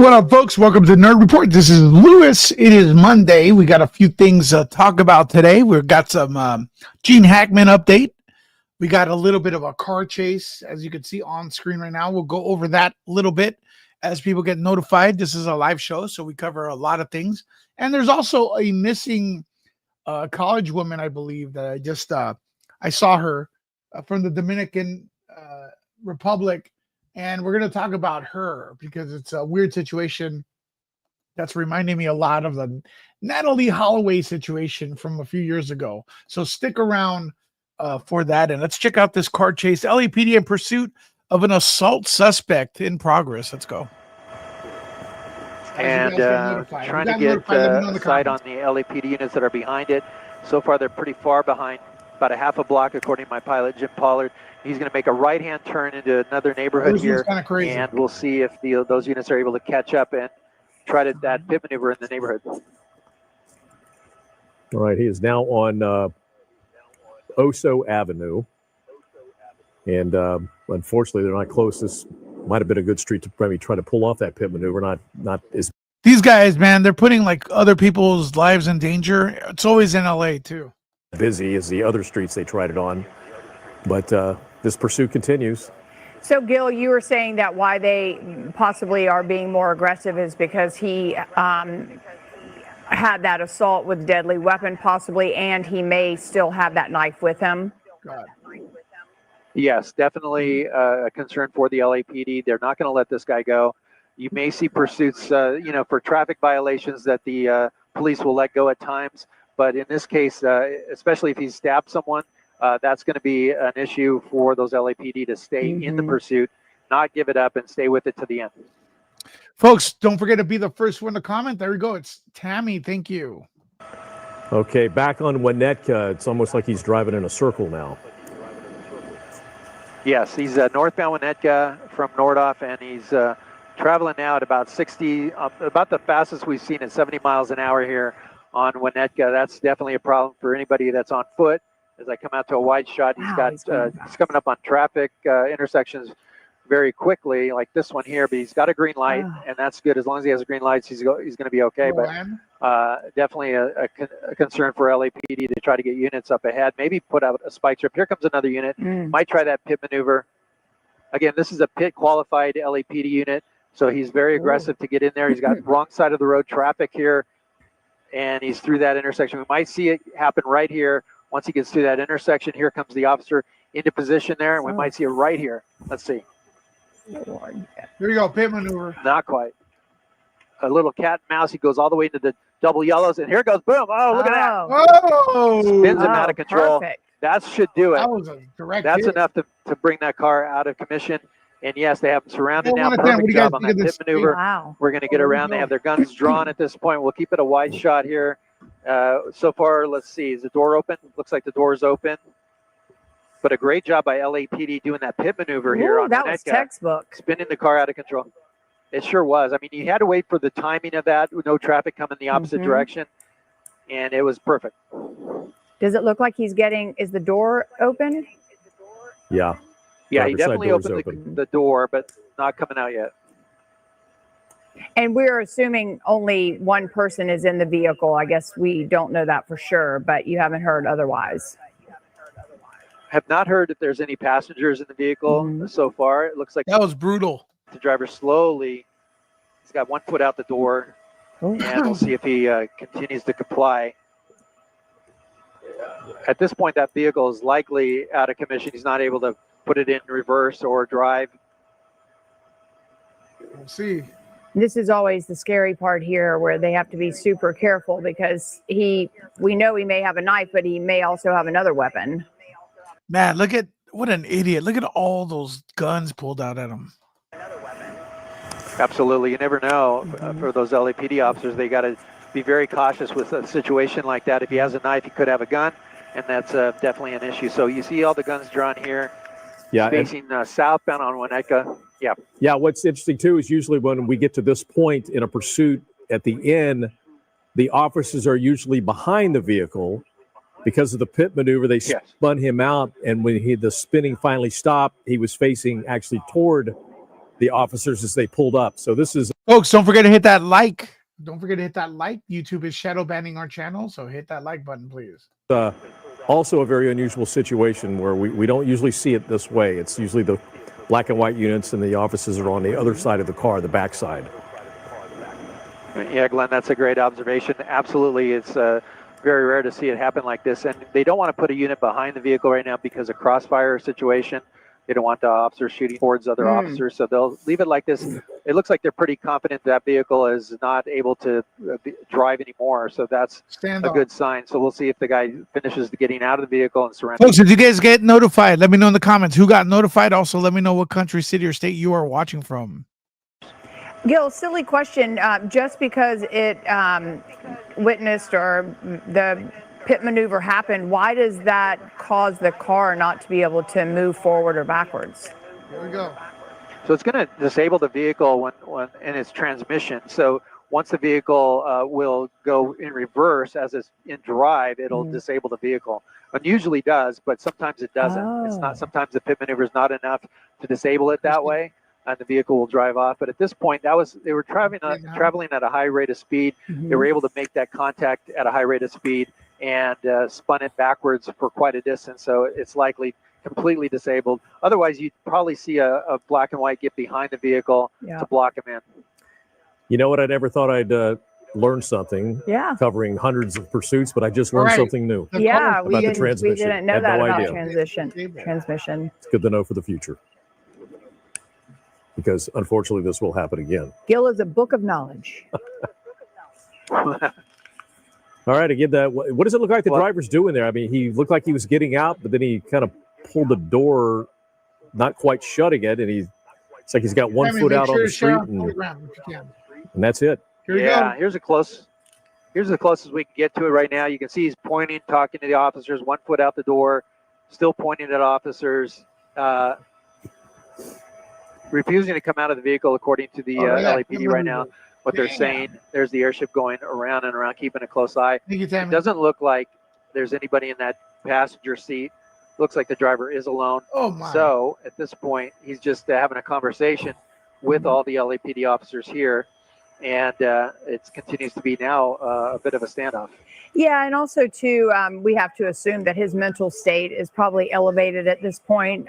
What up, folks? Welcome to Nerd Report. This is Lewis. It is Monday. We got a few things to talk about today. We've got some Gene Hackman update. We got a little bit of a car chase, as you can see on screen right now. We'll go over that a little bit as people get notified. This is a live show, so we cover a lot of things. And there's also a missing college woman, I believe, that I saw her from the Dominican Republic. And we're going to talk about her because it's a weird situation that's reminding me a lot of the Natalie Holloway situation from a few years ago. So stick around for that. And let's check out this car chase. LAPD in pursuit of an assault suspect in progress. Let's go. And trying to get a sight on the LAPD units that are behind it. So far, they're pretty far behind, about a half a block, according to my pilot, Jim Pollard. He's going to make a right-hand turn into another neighborhood here, and we'll see if those units are able to catch up and try that pit maneuver in the neighborhood. All right, he is now on Oso Avenue, and unfortunately, they're not close. This might have been a good street to maybe try to pull off that pit maneuver. Not as these guys, man, they're putting like other people's lives in danger. It's always in LA too. Busy as the other streets they tried it on, but this pursuit continues. So, Gil, you were saying that why they possibly are being more aggressive is because he had that assault with a deadly weapon, possibly, and he may still have that knife with him. God. Yes, definitely a concern for the LAPD. They're not going to let this guy go. You may see pursuits, for traffic violations that the police will let go at times. But in this case, especially if he stabbed someone, that's going to be an issue for those LAPD to stay in the pursuit, not give it up, and stay with it to the end. Folks, don't forget to be the first one to comment. There we go. It's Tammy. Thank you. Okay, back on Winnetka. It's almost like he's driving in a circle now. Yes, he's northbound Winnetka from Nordhoff, and he's traveling now at about 60, about the fastest we've seen at 70 miles an hour here on Winnetka. That's definitely a problem for anybody that's on foot. As I come out to a wide shot, he's coming up on traffic intersections very quickly, like this one here. But he's got a green light, and that's good. As long as he has a green light, he's going to be okay. But definitely a concern for LAPD to try to get units up ahead. Maybe put out a spike strip. Here comes another unit. Might try that pit maneuver. Again, this is a pit qualified LAPD unit, so he's very aggressive to get in there. He's got wrong side of the road traffic here, and he's through that intersection. We might see it happen right here. Once he gets through that intersection, here comes the officer into position there, and we might see it right here. Let's see. Here you go, pit maneuver. Not quite. A little cat and mouse. He goes all the way into the double yellows, and here goes, boom. Oh, look at that. Oh! Spins him out of control. Perfect. That should do it. That was a direct That's hit. enough to bring that car out of commission. And yes, they have him surrounded now. Perfect job on that pit maneuver. Wow. We're going to get around. They have their guns drawn at this point. We'll keep it a wide shot here. So far, let's see. Is the door open? Looks like the door is open. But a great job by LAPD doing that pit maneuver here on that Winnetka, was textbook. spinning the car out of control. It sure was. I mean, you had to wait for the timing of that, with no traffic coming the opposite direction, and it was perfect. Does it look like he's getting? Is the door open? Yeah. Yeah, he definitely door's opened the door, but not coming out yet. And we're assuming only one person is in the vehicle. I guess we don't know that for sure, but you haven't heard otherwise. Have not heard if there's any passengers in the vehicle so far. It looks like That was brutal. the driver slowly, he's got one foot out the door, and we'll see if he continues to comply. At this point, that vehicle is likely out of commission. He's not able to put it in reverse or drive. We'll see. This is always the scary part here, where they have to be super careful because we know he may have a knife, but he may also have another weapon. Man, look at what an idiot. Look at all those guns pulled out at him. Absolutely. You never know. For those LAPD officers, they got to be very cautious with a situation like that. If he has a knife, he could have a gun, and that's definitely an issue. So you see all the guns drawn here. Yeah. Facing southbound on Winnetka. Yeah. Yeah. What's interesting, too, is usually when we get to this point in a pursuit at the end, the officers are usually behind the vehicle. Because of the pit maneuver, they spun him out, and when the spinning finally stopped, he was facing actually toward the officers as they pulled up. So this is Folks, don't forget to hit that like. Don't forget to hit that like. YouTube is shadow banning our channel, so hit that like button, please. also a very unusual situation where we don't usually see it this way. It's usually the black and white units and the officers are on the other side of the car, the backside. Yeah, Glenn, that's a great observation. Absolutely, it's very rare to see it happen like this. And they don't want to put a unit behind the vehicle right now because of crossfire situation. They don't want the officers shooting towards other officers, so they'll leave it like this. It looks like they're pretty confident that vehicle is not able to drive anymore, so that's a good sign. So we'll see if the guy finishes getting out of the vehicle and surrenders. Folks, if you guys get notified, let me know in the comments who got notified. Also, let me know what country, city, or state you are watching from. Gil, silly question. Just because it witnessed or the pit maneuver happened, why does that cause the car not to be able to move forward or backwards? Here we go. So it's going to disable the vehicle when in its transmission. So once the vehicle will go in reverse as it's in drive, it'll disable the vehicle. It usually does, but sometimes it doesn't. It's not. Sometimes the pit maneuver is not enough to disable it that way, and the vehicle will drive off. But at this point, they were traveling at a high rate of speed. They were able to make that contact at a high rate of speed and spun it backwards for quite a distance. So it's likely completely disabled. Otherwise, you'd probably see a black and white get behind the vehicle to block him in. You know what? I never thought I'd learn something covering hundreds of pursuits, but I just learned something new. Yeah, about the transmission. We didn't know that no about idea. transmission. It's good to know for the future, because unfortunately this will happen again. Gil is a book of knowledge. All right, again, what does it look like the driver's doing there? I mean, he looked like he was getting out, but then he kind of pulled the door, not quite shutting it, and it's like he's got one foot out on the street, and that's it. Here's the closest we can get to it right now. You can see he's pointing, talking to the officers, 1 foot out the door, still pointing at officers, refusing to come out of the vehicle according to the LAPD right now. What they're saying, there's the airship going around and around, keeping a close eye. It doesn't look like there's anybody in that passenger seat. Looks like the driver is alone. Oh my. So at this point, he's just having a conversation with all the LAPD officers here. And it continues to be now a bit of a standoff. Yeah, and also, too, we have to assume that his mental state is probably elevated at this point.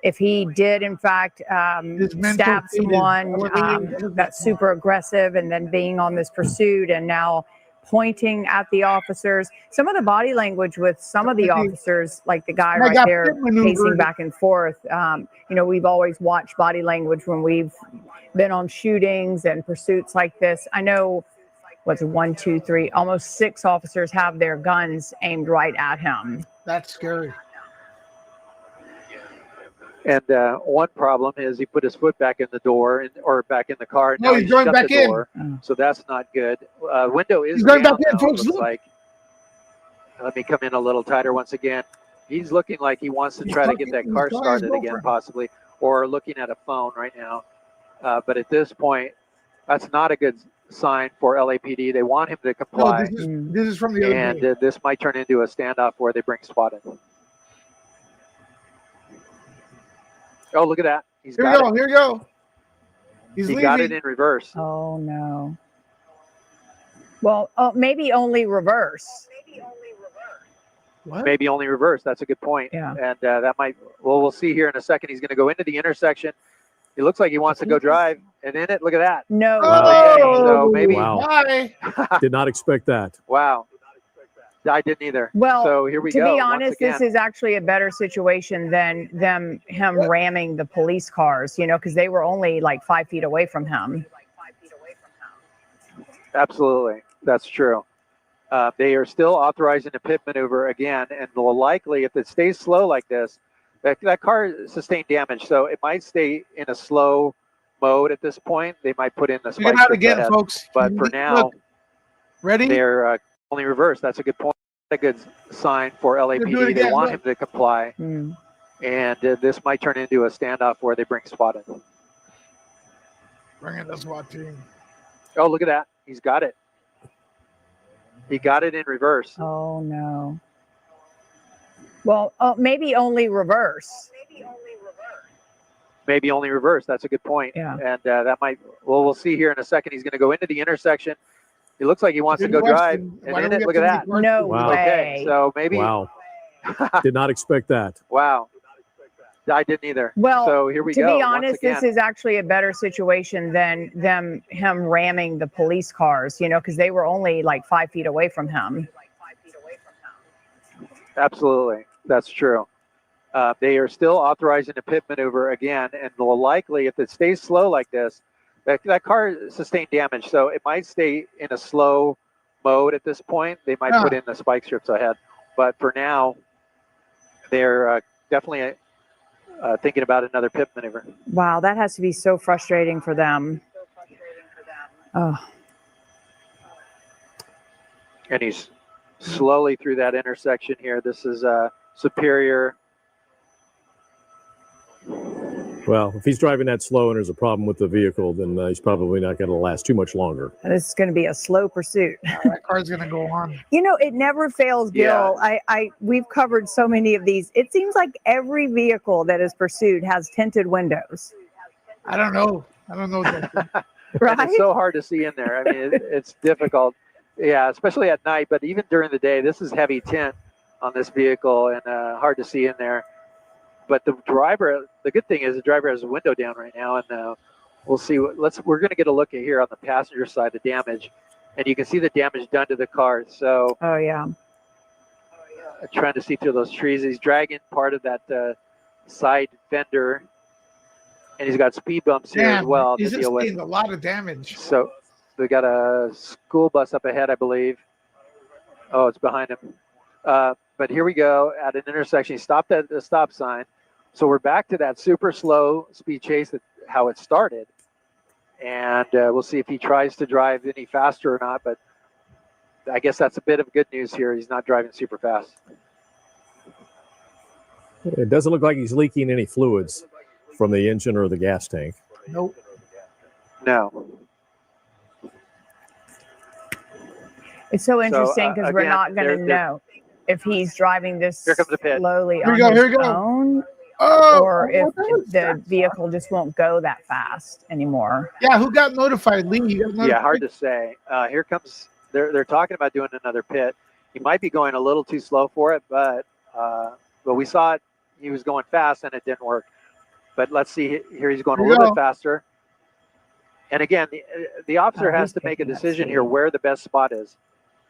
If he did, in fact, stab someone that's super aggressive and then being on this pursuit and now pointing at the officers. Some of the body language with some of the officers, like the guy right there pacing back and forth, we've always watched body language when we've been on shootings and pursuits like this. I know, what's 1, 2, 3, almost 6 officers have their guns aimed right at him. That's scary. And one problem is he put his foot back in the door or back in the car. No, he's going back in. So that's not good. Window is going down, back in, folks. Looks like. Let me come in a little tighter once again. He's looking like he wants to try to get that car started again, possibly, or looking at a phone right now. But at this point, that's not a good sign for LAPD. They want him to comply. No, this is from the other and this might turn into a standoff where they bring SWAT in. Oh, look at that. Here we go. He got it in reverse. Oh, no. Well, maybe only reverse. What? Maybe only reverse. That's a good point. Yeah. And that might, we'll see here in a second. He's going to go into the intersection. It looks like he wants to go drive. And in it, look at that. No. Oh, so maybe. Wow. Bye. Did not expect that. Wow. I didn't either. Well, so here we to go. Be honest, this is actually a better situation than him ramming the police cars, because they were only like 5 feet away from him. Absolutely. That's true. They are still authorizing a pit maneuver again, and will likely, if it stays slow like this, that car sustained damage, so it might stay in a slow mode at this point. They might put in the spike out again, ahead, folks. but for now, ready? They're only reverse. That's a good point. A good sign for LAPD. They want him to comply, and this might turn into a standoff where they bring SWAT in. Bring in the SWAT team. Oh, look at that. He's got it. He got it in reverse. Oh, no. Well, maybe only reverse. maybe only reverse. That's a good point. Yeah. And that might, well, we'll see here in a second. He's going to go into the intersection. It looks like he wants to Good go drive. question. And Why in do we it, have look so at many that. cars? No Wow. way. Okay, so maybe. Wow. Did not expect that. Wow. I didn't either. Well, so here we to go. be honest, this is actually a better situation than him ramming the police cars, because they were only like 5 feet away from him. Absolutely. That's true. They are still authorizing a pit maneuver again, and will likely, if it stays slow like this, that car sustained damage, so it might stay in a slow mode at this point. They might put in the spike strips ahead, but for now, they're definitely thinking about another pit maneuver. Wow, that has to be so frustrating for them. Oh. And he's slowly through that intersection here. This is Superior. Well, if he's driving that slow and there's a problem with the vehicle, then he's probably not going to last too much longer. This is going to be a slow pursuit. That car's going to go on. It never fails, Gil. Yeah. We've covered so many of these. It seems like every vehicle that is pursued has tinted windows. I don't know. That. Right? And it's so hard to see in there. I mean, it's difficult. Yeah, especially at night, but even during the day, this is heavy tint on this vehicle and hard to see in there. But the good thing is the driver has a window down right now, and we'll see. We're going to get a look at here on the passenger side, the damage, and you can see the damage done to the car. So, oh yeah, trying to see through those trees. He's dragging part of that side fender, and he's got speed bumps here as well to deal with. A lot of damage. So, we got a school bus up ahead, I believe. Oh, it's behind him. But here we go at an intersection. He stopped at the stop sign. So we're back to that super slow speed chase, how it started. And we'll see if he tries to drive any faster or not. But I guess that's a bit of good news here. He's not driving super fast. It doesn't look like he's leaking any fluids from the engine or the gas tank. Nope. No. It's so interesting because we're not going to know if he's driving this slowly on his own, or if the vehicle just won't go that fast anymore. Yeah, who got notified? Lee, you got notified? Yeah, hard to say. Here comes, they're talking about doing another pit. He might be going a little too slow for it, but we saw it. He was going fast and it didn't work. But let's see here. He's going a little bit faster. And again, the officer has to make a decision here where the best spot is.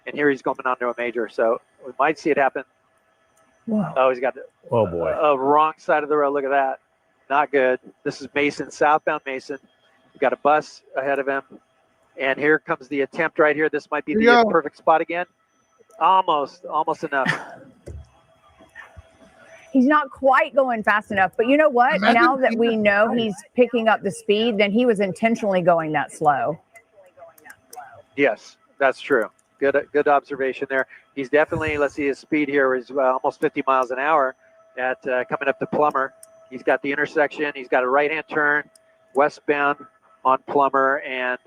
And here he's coming onto a major, so we might see it happen. Whoa. Oh, he's got Oh boy, a wrong side of the road. Look at that. Not good. This is Mason, southbound Mason. We've got a bus ahead of him. And here comes the attempt right here. This might be the perfect spot again. Almost enough. He's not quite going fast enough, but you know what? Now that we know he's picking up the speed, then he was intentionally going that slow. Yes, that's true. Good observation there. He's definitely, let's see his speed here is almost 50 miles an hour at coming up to Plummer. He's got the intersection. He's got a right-hand turn westbound on Plummer, and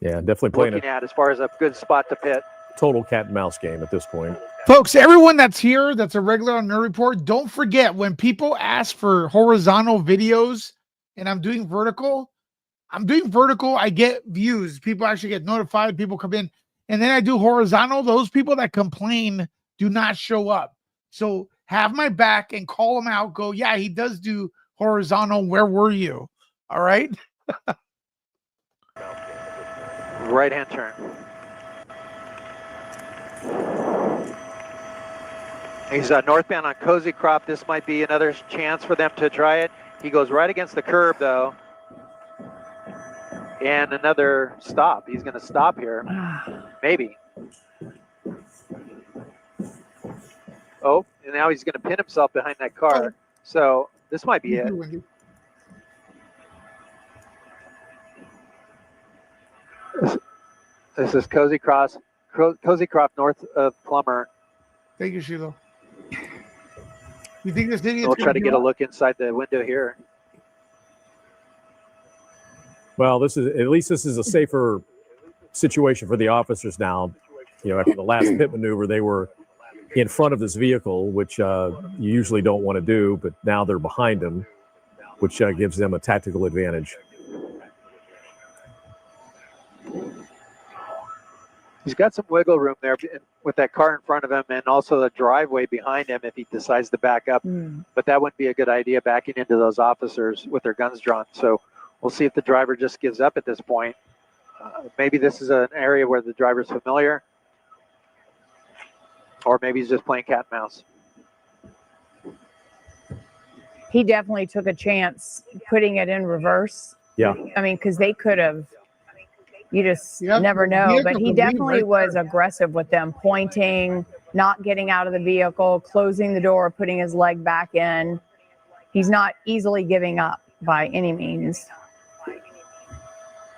yeah, definitely playing looking at as far as a good spot to pit. Total cat and mouse game at this point. Folks, everyone that's here, that's a regular on Nerd Report, don't forget when people ask for horizontal videos and I'm doing vertical, I get views. People actually get notified. People come in. And then I do horizontal. Those people that complain do not show up. So have my back and call them out. Go, yeah, he does do horizontal. Where were you? All right. Right-hand turn. He's northbound on Cozy Crop. This might be another chance for them to try it. He goes right against the curb, though. And another stop. He's going to stop here. Maybe. Oh, and now he's going to pin himself behind that car. So this might be it. This is Cozy Crop north of Plummer. Thank you, Sheila. You think this idiot's We'll try to get a look inside the window here. Well, this is a safer situation for the officers now. You know, after the last pit maneuver, they were in front of this vehicle, which you usually don't want to do, but now they're behind him, which gives them a tactical advantage. He's got some wiggle room there with that car in front of him and also the driveway behind him if he decides to back up. But that wouldn't be a good idea backing into those officers with their guns drawn. So we'll see if the driver just gives up at this point. Maybe this is an area where the driver's familiar, or maybe he's just playing cat and mouse. He definitely took a chance putting it in reverse. Yeah. I mean, because they could have, you just never know. But he definitely was aggressive with them, pointing, not getting out of the vehicle, closing the door, putting his leg back in. He's not easily giving up by any means.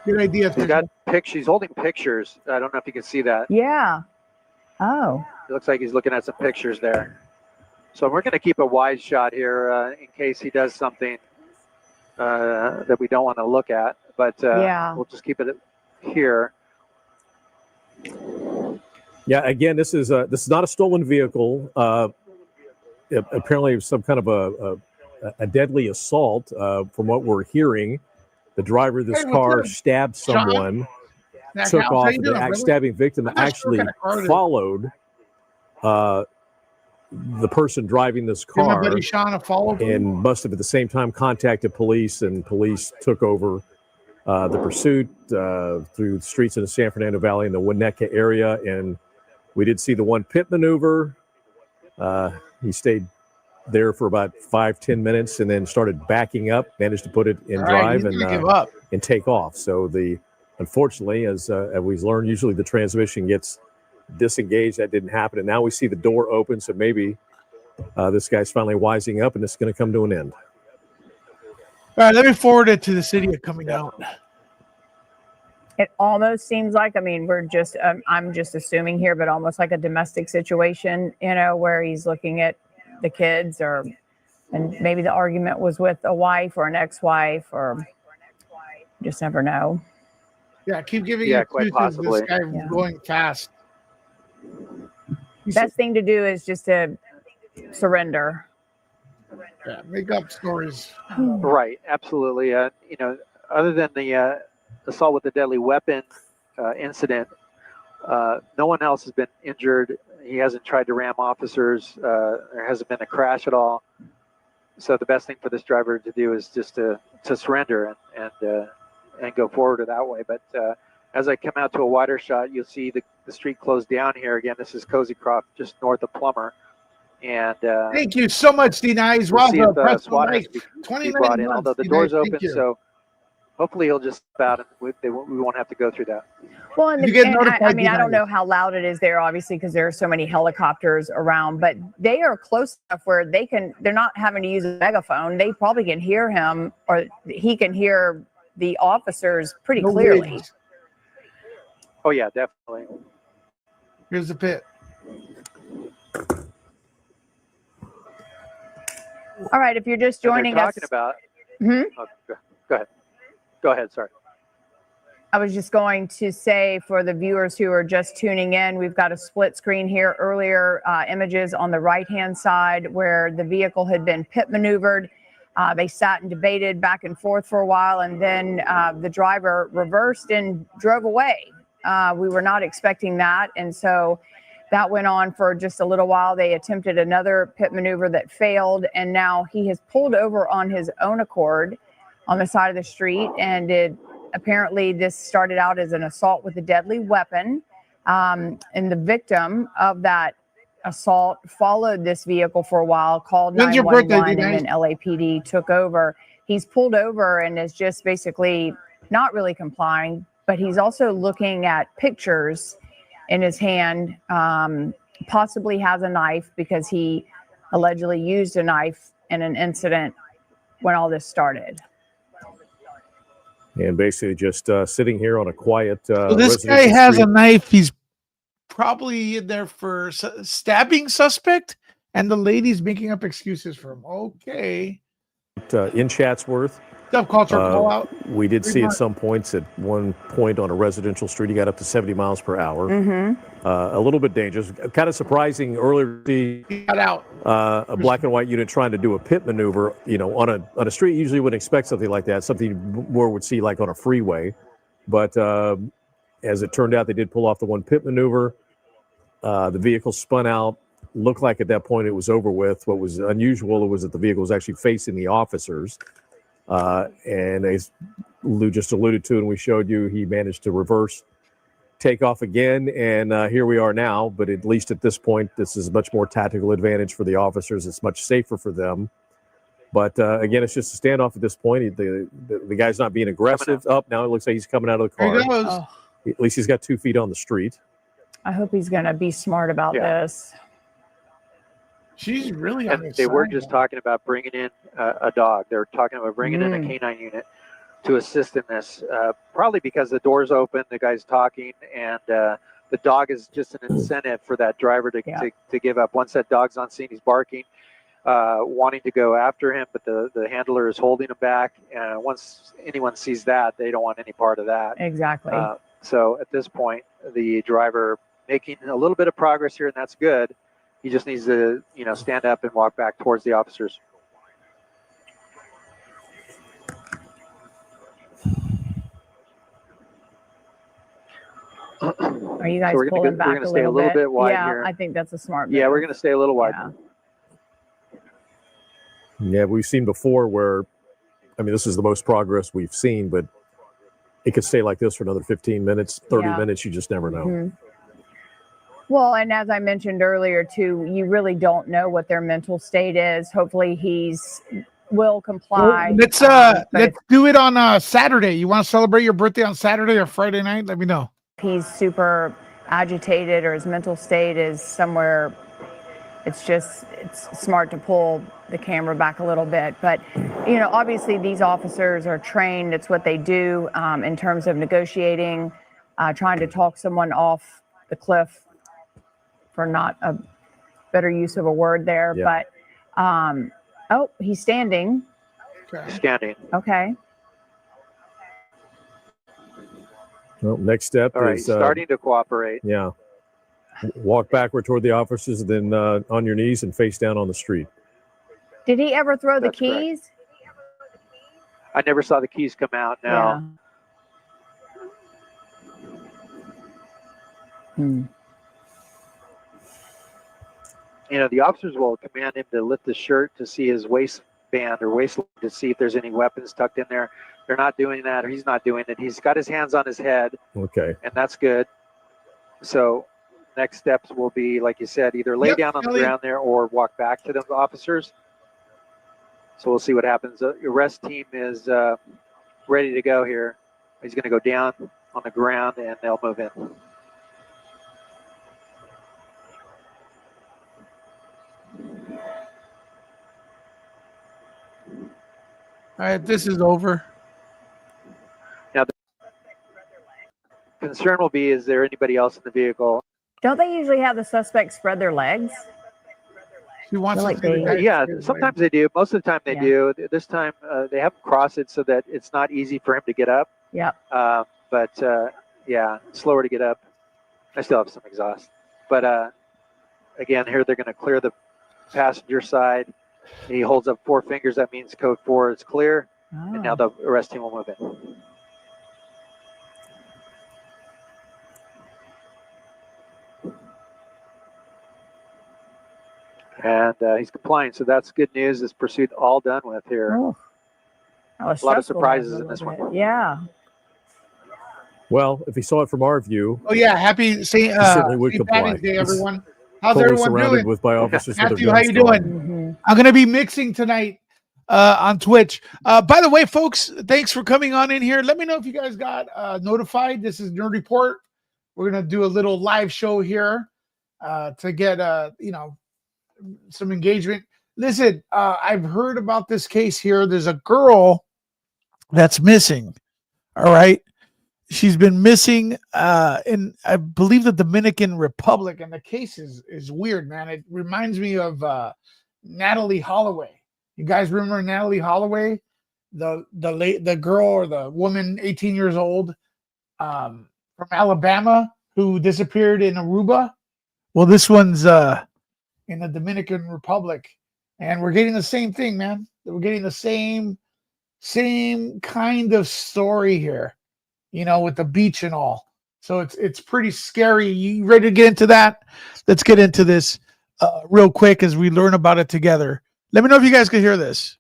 Good idea. He's got pictures. He's holding pictures. I don't know if you can see that. Yeah. Oh. It looks like he's looking at some pictures there. So we're going to keep a wide shot here in case he does something that we don't want to look at. But we'll just keep it here. Yeah. Again, this is not a stolen vehicle. Apparently, it was some kind of a deadly assault. From what we're hearing, the driver of this car stabbed someone, took off. The stabbing victim actually followed the person driving this car and must have at the same time contacted police, and police took over the pursuit through the streets in the San Fernando Valley in the Winnetka area. And we did see the one pit maneuver. He stayed there for about 5-10 minutes and then started backing up, managed to put it in drive and take off. So unfortunately, as we've learned, usually the transmission gets disengaged. That didn't happen. And now we see the door open. So maybe this guy's finally wising up and it's going to come to an end. All right, let me forward it to the city of coming out. It almost seems like, I mean, we're just, I'm just assuming here, but almost like a domestic situation, where he's looking at the kids, and maybe the argument was with a wife or an ex-wife, or just never know. Yeah, keep giving quite possibly. This guy going fast. Best thing to do is just to surrender. Yeah, make up stories. Right, absolutely. Other than the assault with a deadly weapon incident, no one else has been injured. He hasn't tried to ram officers. There hasn't been a crash at all. So the best thing for this driver to do is just to surrender and go forward that way. But as I come out to a wider shot, you'll see the street closed down here. Again, this is Cozy Croft, just north of Plummer. And thank you so much, D-Nice. We'll see if SWAT has to be brought in, although the door's open. So hopefully he'll just about, and we won't have to go through that. Well, and I don't know how loud it is there, obviously, because there are so many helicopters around, but they are close enough where they're not having to use a megaphone. They probably can hear him, or he can hear the officers pretty clearly. Waves. Oh yeah, definitely. Here's the pit. All right, if you're just joining us. Talking about. Hmm? Oh, go ahead. Go ahead. Sorry. I was just going to say, for the viewers who are just tuning in, we've got a split screen here. Earlier images on the right-hand side where the vehicle had been pit maneuvered. They sat and debated back and forth for a while, and then the driver reversed and drove away. We were not expecting that, and so that went on for just a little while. They attempted another pit maneuver that failed, and now he has pulled over on his own accord on the side of the street, and apparently this started out as an assault with a deadly weapon, and the victim of that assault followed this vehicle for a while, called 911, and then LAPD took over. He's pulled over and is just basically not really complying, but he's also looking at pictures in his hand, possibly has a knife because he allegedly used a knife in an incident when all this started. And basically just sitting here on a quiet. So this guy has a knife. He's probably in there for stabbing suspect, and the lady's making up excuses for him. Okay. In Chatsworth, Subculture call out. We did see at some points, at one point on a residential street, he got up to 70 miles per hour. A little bit dangerous. Kind of surprising earlier to see Got out. a black and white unit trying to do a pit maneuver, on a street. You usually wouldn't expect something like that, something more would see like on a freeway. But as it turned out, they did pull off the one pit maneuver. The vehicle spun out. Looked like at that point it was over with. What was unusual was that the vehicle was actually facing the officers. And as Lou just alluded to, and we showed you, he managed to reverse, take off again, and here we are now. But at least at this point, this is a much more tactical advantage for the officers. It's much safer for them. But again, it's just a standoff at this point. The guy's not being aggressive. Now it looks like he's coming out of the car. There he goes. Oh, At least he's got 2 feet on the street. I hope he's going to be smart about this. She's really And they were just talking about bringing in a dog. They're talking about bringing in a canine unit to assist in this, probably because the door's open, the guy's talking, and the dog is just an incentive for that driver to give up. Once that dog's on scene, he's barking, wanting to go after him, but the handler is holding him back. Once anyone sees that, they don't want any part of that. Exactly. So at this point, the driver making a little bit of progress here, and that's good. He just needs to, stand up and walk back towards the officers. Are you guys So pulling back we're gonna stay a little bit wide here. I think that's a smart move. Yeah, we're going to stay a little wide. Yeah, we've seen before where, this is the most progress we've seen, but it could stay like this for another 15 minutes, 30 minutes. You just never know. Well, and as I mentioned earlier, too, you really don't know what their mental state is. Hopefully will comply. Well, let's do it on Saturday. You want to celebrate your birthday on Saturday or Friday night? Let me know. He's super agitated or his mental state is somewhere. It's smart to pull the camera back a little bit. But, obviously these officers are trained. It's what they do in terms of negotiating, trying to talk someone off the cliff, for not a better use of a word there. Yeah. But, he's standing. Standing. Okay. Well, next step All right, is starting to cooperate. Yeah. Walk backward toward the officers, then on your knees and face down on the street. Did he ever throw the That's correct. keys? I never saw the keys come out. Now, the officers will command him to lift the shirt to see his waistband or waistline to see if there's any weapons tucked in there. They're not doing that, or he's not doing it. He's got his hands on his head. Okay. And that's good. So next steps will be, like you said, either lay down on the ground there or walk back to the officers. So we'll see what happens. The arrest team is ready to go here. He's going to go down on the ground and they'll move in. All right, this is over. Now, the concern will be, is there anybody else in the vehicle? Don't they usually have the suspect spread their legs? He wants Like to they- Yeah, sometimes they do. Most of the time they do. This time they have him cross it so that it's not easy for him to get up. Yep. But slower to get up. I still have some exhaust. But again, here they're going to clear the passenger side. He holds up 4 fingers. That means code 4 is clear. And now the arrest team will move in. And he's complying, so that's good news. This pursuit all done with here. Oh. A lot of surprises in this one. Yeah. Well, if he saw it from our view, Oh yeah, happy St. certainly would St. comply. Patty's Day, everyone. How's totally everyone surrounded doing? with by officers with Matthew, their how guns you drawn. doing? I'm gonna be mixing tonight on Twitch. By the way, folks, thanks for coming on in here. Let me know if you guys got notified. This is Nerd Report. We're gonna do a little live show here to get some engagement. Listen, I've heard about this case here. There's a girl that's missing. All right. She's been missing in, I believe, the Dominican Republic, and the case is weird, man. It reminds me of Natalie Holloway. You guys remember Natalie Holloway? the girl or the woman, 18 years old, from Alabama, who disappeared in Aruba. Well, this one's in the Dominican Republic, and we're getting the same thing, man. We're getting the same kind of story here, with the beach and all. So it's pretty scary. You ready to get into that? Let's get into this real quick as we learn about it together. Let me know if you guys can hear this.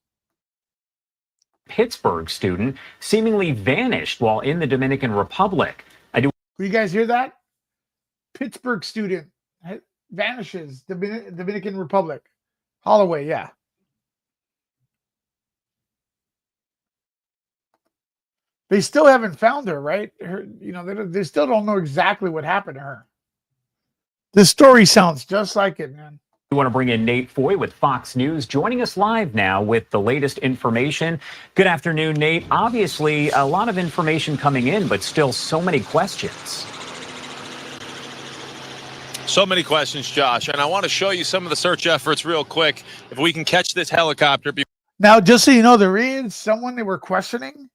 Pittsburgh student seemingly vanished while in the Dominican Republic. You guys hear that? Pittsburgh student vanishes, Dominican Republic. Holloway, yeah. They still haven't found her, right? They still don't know exactly what happened to her. This story sounds just like it, man. We want to bring in Nate Foy with Fox News, joining us live now with the latest information. Good afternoon, Nate. Obviously, a lot of information coming in, but still so many questions. So many questions, Josh, and I want to show you some of the search efforts real quick. If we can catch this helicopter. Now, just so you know, there is someone they were questioning.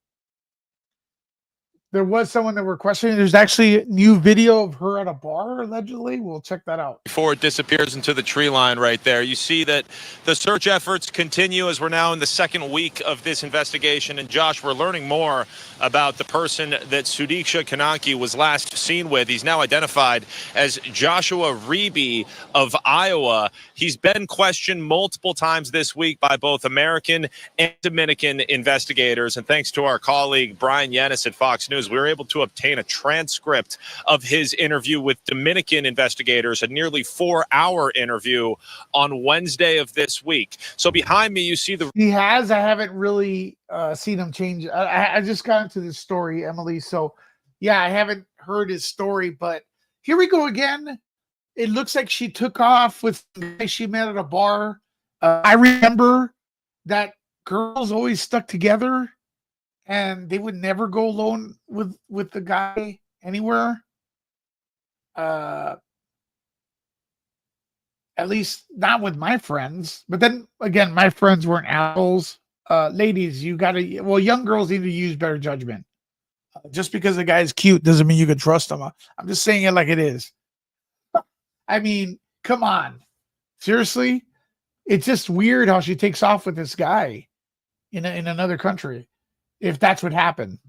There was someone that we're questioning. There's actually a new video of her at a bar, allegedly. We'll check that out. Before it disappears into the tree line right there, you see that the search efforts continue as we're now in the second week of this investigation. And Josh, we're learning more about the person that Sudiksha Konanki was last seen with. He's now identified as Joshua Reby of Iowa. He's been questioned multiple times this week by both American and Dominican investigators. And thanks to our colleague, Brian Yanis at Fox News, we were able to obtain a transcript of his interview with Dominican investigators, a nearly 4-hour interview on Wednesday of this week. So behind me, you see I haven't really seen him change. I just got into this story, Emily. So yeah, I haven't heard his story, but here we go again. It looks like she took off with the guy she met at a bar. I remember that girls always stuck together, and they would never go alone with the guy anywhere. At least not with my friends. But then again, my friends weren't assholes. Ladies, young girls need to use better judgment. Just because the guy's cute doesn't mean you can trust him. I'm just saying it like it is. I mean, come on. Seriously? It's just weird how she takes off with this guy in another country. If that's what happened,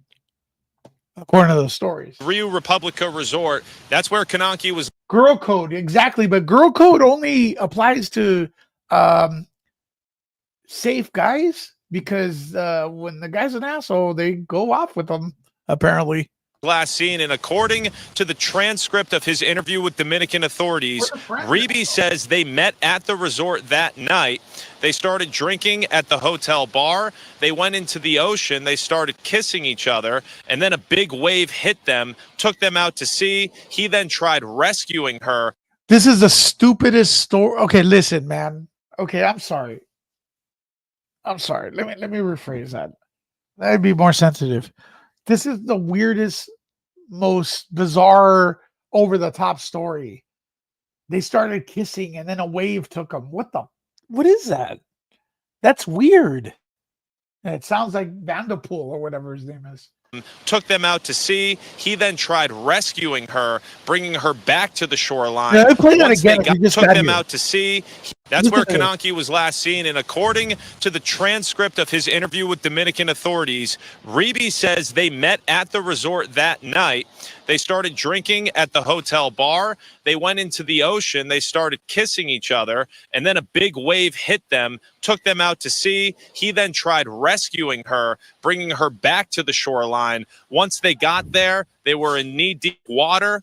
according to those stories. Rio Republica Resort, that's where Konanki was. Girl code, exactly. But girl code only applies to safe guys, because when the guy's an asshole, they go off with them, apparently. Last seen, and according to the transcript of his interview with Dominican authorities, Reby says they met at the resort that night. They started drinking at the hotel bar. They went into the ocean. They started kissing each other, and then a big wave hit them, took them out to sea. He then tried rescuing her. This is the stupidest story. Okay, listen, man. Okay, I'm sorry. Let me rephrase that. That'd be more sensitive. This is the weirdest, most bizarre, over-the-top story. They started kissing, and then a wave took them. What is that? That's weird. And it sounds like Vanderpool or whatever his name is. Took them out to sea. He then tried rescuing her, bringing her back to the shoreline. Yeah, play that again. Took them out to sea. That's where Konanki was last seen. And according to the transcript of his interview with Dominican authorities, Reby says they met at the resort that night. They started drinking at the hotel bar. They went into the ocean. They started kissing each other. And then a big wave hit them, took them out to sea. He then tried rescuing her, bringing her back to the shoreline. Once they got there, they were in knee-deep water.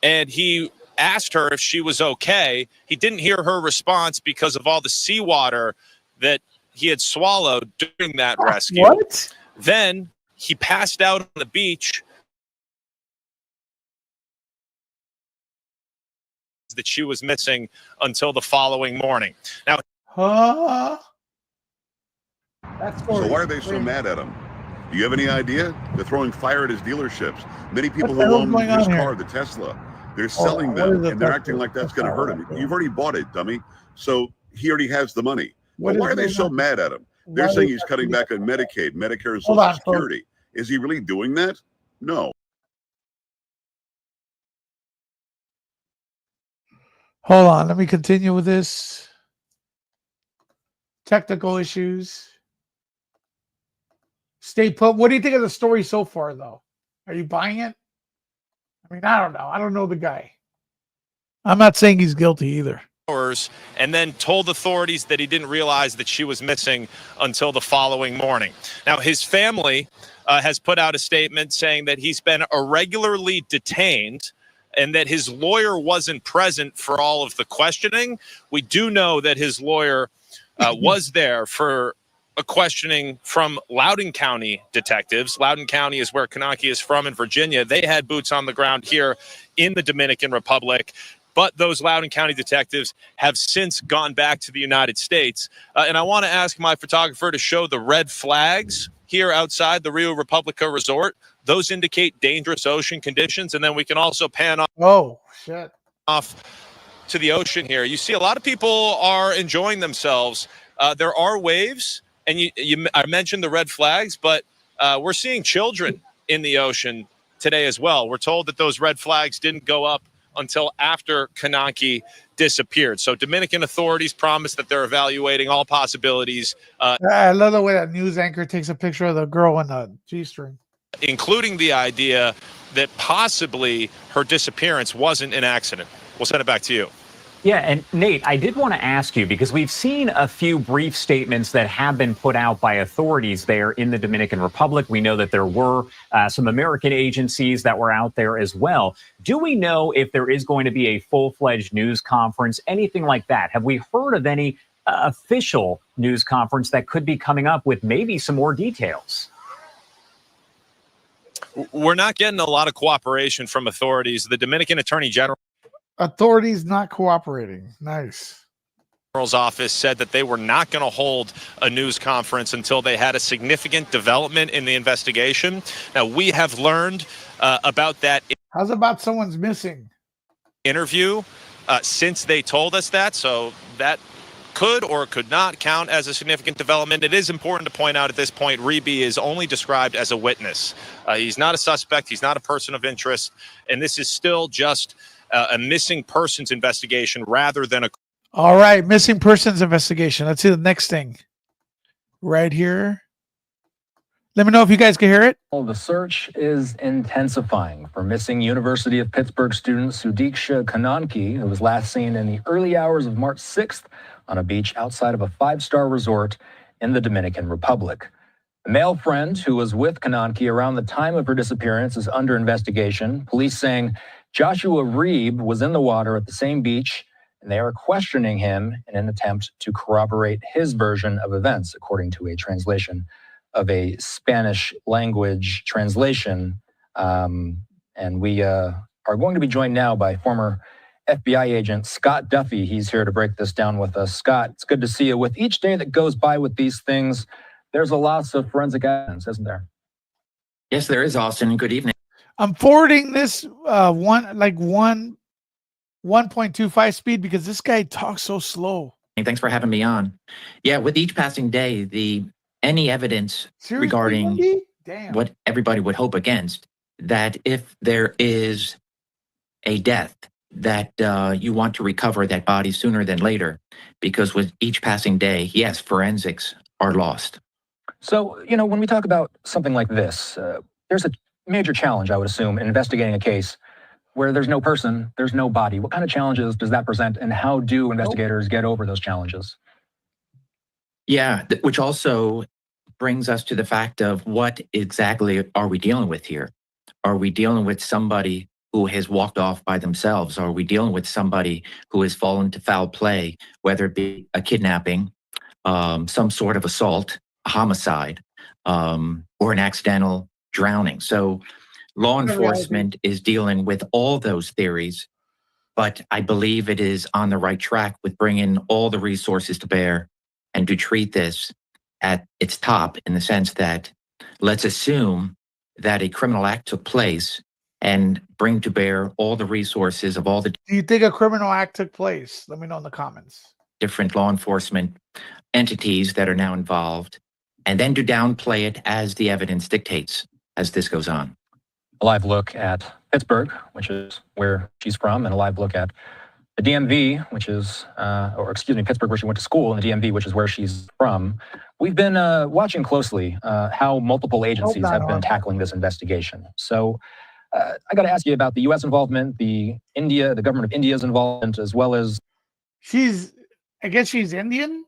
And he asked her if she was okay. He didn't hear her response because of all the seawater that he had swallowed during that rescue. What? Then he passed out on the beach. That she was missing until the following morning. Now, so why are they so mad at him? Do you have any idea? They're throwing fire at his dealerships. Many people who own his car, the Tesla, they're selling them, and they're acting like that's going to hurt him. You've already bought it, dummy. So he already has the money. But why are they so mad at him? They're saying he's cutting back on Medicaid, Medicare, and Social Security. Is he really doing that? No. Hold on. Let me continue with this. Technical issues. Stay put. What do you think of the story so far, though? Are you buying it? I mean, I don't know. I don't know the guy. I'm not saying he's guilty either. And then told authorities that he didn't realize that she was missing until the following morning. Now, his family has put out a statement saying that he's been irregularly detained and that his lawyer wasn't present for all of the questioning. We do know that his lawyer was there for a questioning from Loudoun County detectives. Loudoun County is where Konanki is from in Virginia. They had boots on the ground here in the Dominican Republic. But those Loudoun County detectives have since gone back to the United States. And I want to ask my photographer to show the red flags here outside the Rio Republica Resort. Those indicate dangerous ocean conditions. And then we can also pan off, off to the ocean here. You see a lot of people are enjoying themselves. There are waves, and I mentioned the red flags, but we're seeing children in the ocean today as well. We're told that those red flags didn't go up until after Konanki disappeared. So Dominican authorities promised that they're evaluating all possibilities. I love the way that news anchor takes a picture of the girl in a G-string. Including the idea that possibly her disappearance wasn't an accident. We'll send it back to you. Yeah, and Nate, I did want to ask you, because we've seen a few brief statements that have been put out by authorities there in the Dominican Republic. We know that there were some American agencies that were out there as well. Do we know if there is going to be a full-fledged news conference, anything like that? Have we heard of any official news conference that could be coming up with maybe some more details? We're not getting a lot of cooperation from authorities. The Dominican Attorney General. Authorities not cooperating. Nice. General's office said that they were not going to hold a news conference until they had a significant development in the investigation. Now, we have learned about that. How's about someone's missing? Interview since they told us that. So that could or could not count as a significant development. It is important to point out at this point, Reeby is only described as a witness. He's not a suspect. He's not a person of interest. And this is still just a missing persons investigation rather than a... All right, missing persons investigation. Let's see the next thing. Right here. Let me know if you guys can hear it. Well, the search is intensifying for missing University of Pittsburgh student Sudiksha Konanki, who was last seen in the early hours of March 6th on a beach outside of a five-star resort in the Dominican Republic. A male friend who was with Konanki around the time of her disappearance is under investigation. Police saying Joshua Reeb was in the water at the same beach, and they are questioning him in an attempt to corroborate his version of events, according to a translation of a Spanish language translation. And we are going to be joined now by former FBI agent Scott Duffy. He's here to break this down with us. Scott, it's good to see you. With each day that goes by with these things, there's a loss of forensic evidence, isn't there? Yes, there is, Austin. Good evening. I'm forwarding this 1.25 speed because this guy talks so slow. Thanks for having me on. Yeah, with each passing day, any evidence regarding what everybody would hope against, that if there is a death, that you want to recover that body sooner than later, because with each passing day, yes, forensics are lost. So, when we talk about something like this, there's a major challenge, I would assume, in investigating a case where there's no person, there's no body. What kind of challenges does that present, and how do investigators get over those challenges? Yeah, which also brings us to the fact of what exactly are we dealing with here? Are we dealing with somebody who has walked off by themselves? Are we dealing with somebody who has fallen to foul play, whether it be a kidnapping, some sort of assault, a homicide, or an accidental drowning? So law enforcement is dealing with all those theories, but I believe it is on the right track with bringing all the resources to bear and to treat this at its top, in the sense that let's assume that a criminal act took place and bring to bear all the resources of all the... Do you think a criminal act took place? Let me know in the comments. Different law enforcement entities that are now involved, and then to downplay it as the evidence dictates as this goes on. A live look at Pittsburgh, which is where she's from, and a live look at the DMV, which is, Pittsburgh, where she went to school, and the DMV, which is where she's from. We've been watching closely how multiple agencies have been tackling this investigation. So I got to ask you about the U.S. involvement, the government of India's involvement, as well as I guess she's Indian?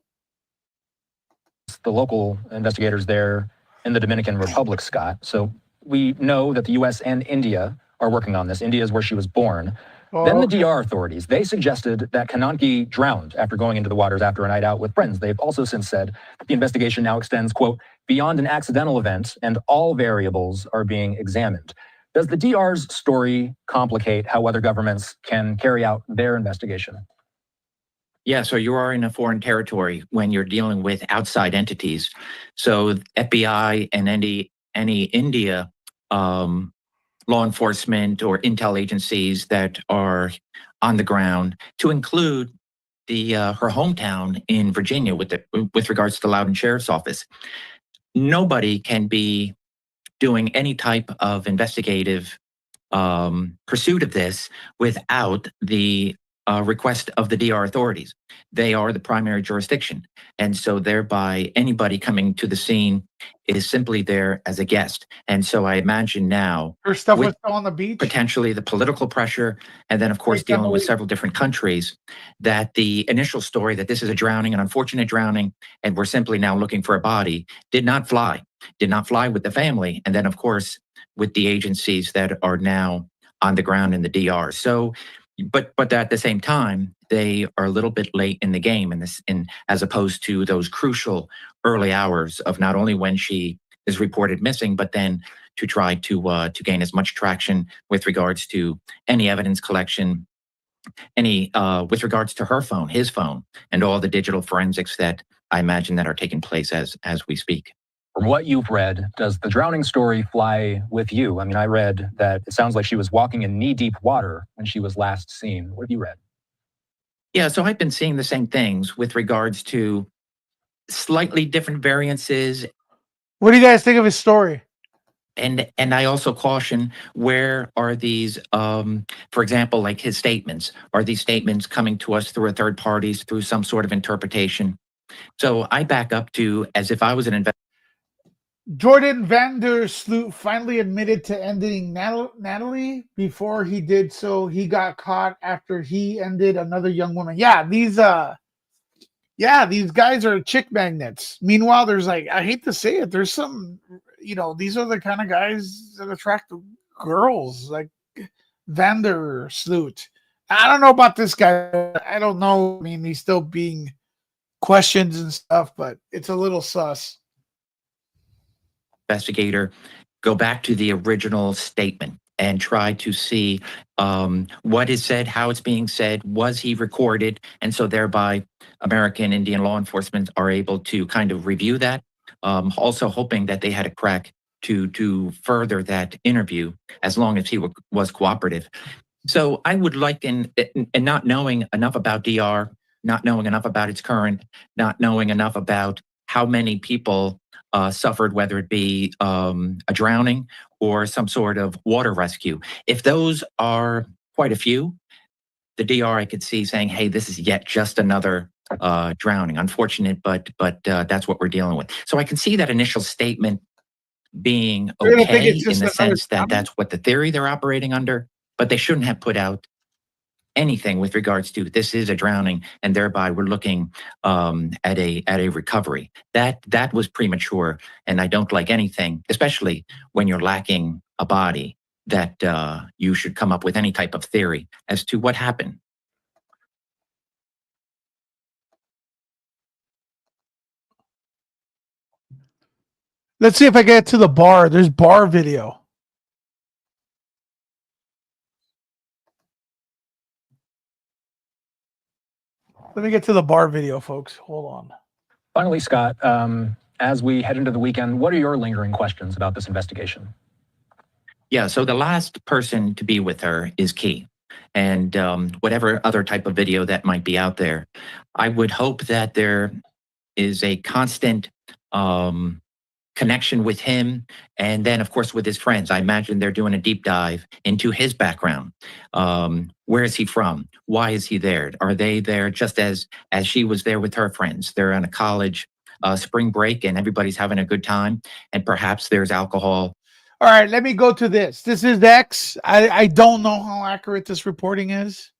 The local investigators there in the Dominican Republic, Scott. So we know that the U.S. and India are working on this. India is where she was born. Then the DR authorities, they suggested that Konanki drowned after going into the waters after a night out with friends. They've also since said that the investigation now extends, quote, beyond an accidental event and all variables are being examined. Does the DR's story complicate how other governments can carry out their investigation? Yeah, so you are in a foreign territory when you're dealing with outside entities. So FBI and any India law enforcement or intel agencies that are on the ground, to include her hometown in Virginia with regards to the Loudoun Sheriff's Office. Nobody can be doing any type of investigative pursuit of this without the request of the DR authorities. They are the primary jurisdiction. And so thereby anybody coming to the scene is simply there as a guest. And so I imagine now her stuff was still on the beach, potentially the political pressure, and then of course dealing with several different countries, that the initial story that this is a drowning, an unfortunate drowning, and we're simply now looking for a body, did not fly with the family. And then of course with the agencies that are now on the ground in the DR. So but at the same time, they are a little bit late in the game as opposed to those crucial early hours of not only when she is reported missing, but then to try to gain as much traction with regards to any evidence collection, with regards to her phone, his phone, and all the digital forensics that I imagine that are taking place as we speak. From what you've read, does the drowning story fly with you? I mean, I read that it sounds like she was walking in knee-deep water when she was last seen. What have you read? Yeah, so I've been seeing the same things with regards to slightly different variances. What do you guys think of his story? And I also caution, where are these, for example, like his statements? Are these statements coming to us through a third parties, through some sort of interpretation? So I back up to as if I was an investigator. Jordan Van Der Sloot finally admitted to ending Natalie. Before he did so, he got caught after he ended another young woman. Yeah, these guys are chick magnets. Meanwhile, there's I hate to say it, there's some, these are the kind of guys that attract girls, like Van Der Sloot. I don't know about this guy. I don't know. I mean, he's still being questioned and stuff, but it's a little sus. Investigator, go back to the original statement and try to see what is said, how it's being said, was he recorded? And so thereby American Indian law enforcement are able to kind of review that, also hoping that they had a crack to further that interview as long as he was cooperative. So I would like, in not knowing enough about DR, not knowing enough about its current, not knowing enough about how many people suffered, whether it be a drowning or some sort of water rescue. If those are quite a few, the DR I could see saying, hey, this is yet just another drowning. Unfortunate, but that's what we're dealing with. So I can see that initial statement being okay in the sense that that's what the theory they're operating under, but they shouldn't have put out anything with regards to this is a drowning, and thereby we're looking at a recovery. That was premature, and I don't like anything, especially when you're lacking a body, that you should come up with any type of theory as to what happened. Let's see if I get to the bar. There's bar video. Let me get to the bar video, folks. Hold on. Finally, Scott, as we head into the weekend, what are your lingering questions about this investigation? Yeah, so the last person to be with her is key. And whatever other type of video that might be out there, I would hope that there is a constant connection with him, and then of course with his friends. I imagine they're doing a deep dive into his background. Where is he from? Why is he there? Are they there just as she was there with her friends? They're on a college spring break and everybody's having a good time, and perhaps there's alcohol. All right, let me go to this. This is X. I don't know how accurate this reporting is.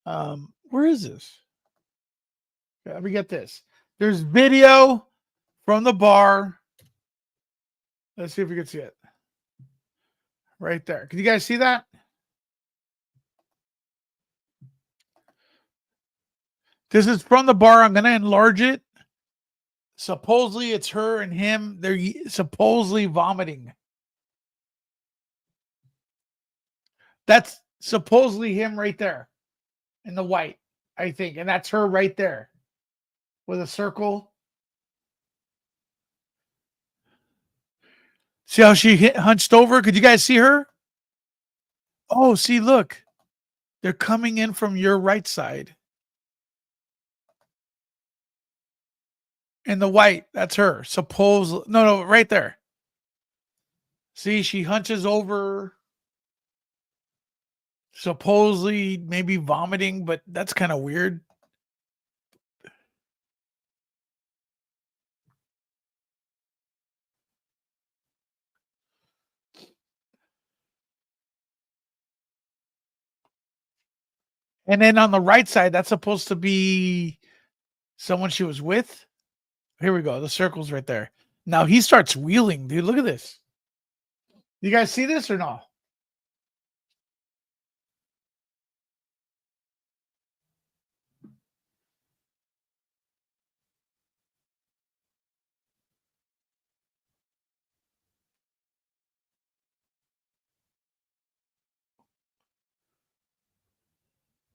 Where is this? Let me get this. There's video from the bar. Let's see if we can see it. Right there. Can you guys see that? This is from the bar. I'm going to enlarge it. Supposedly it's her and him. They're supposedly vomiting. That's supposedly him right there in the white, I think. And that's her right there with a circle. See how she hunched over? Could you guys see her? Oh, see, look. They're coming in from your right side. In the white, that's her. No, right there. See, she hunches over. Supposedly maybe vomiting, but that's kind of weird. And then on the right side, that's supposed to be someone she was with. Here we go. The circle's right there. Now he starts wheeling, dude. Look at this. You guys see this or no?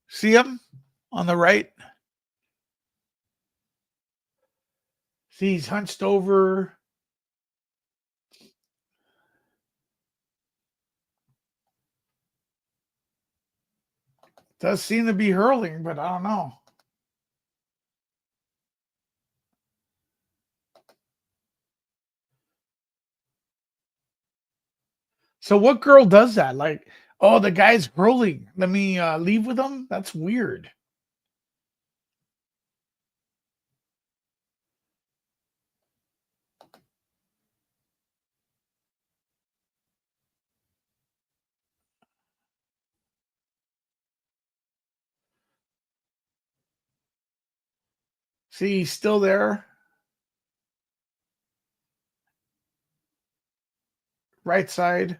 See him on the right? See, he's hunched over. Does seem to be hurling, but I don't know. So what girl does that? Like, oh, the guy's hurling. Let me leave with him? That's weird. See, he's still there. Right side.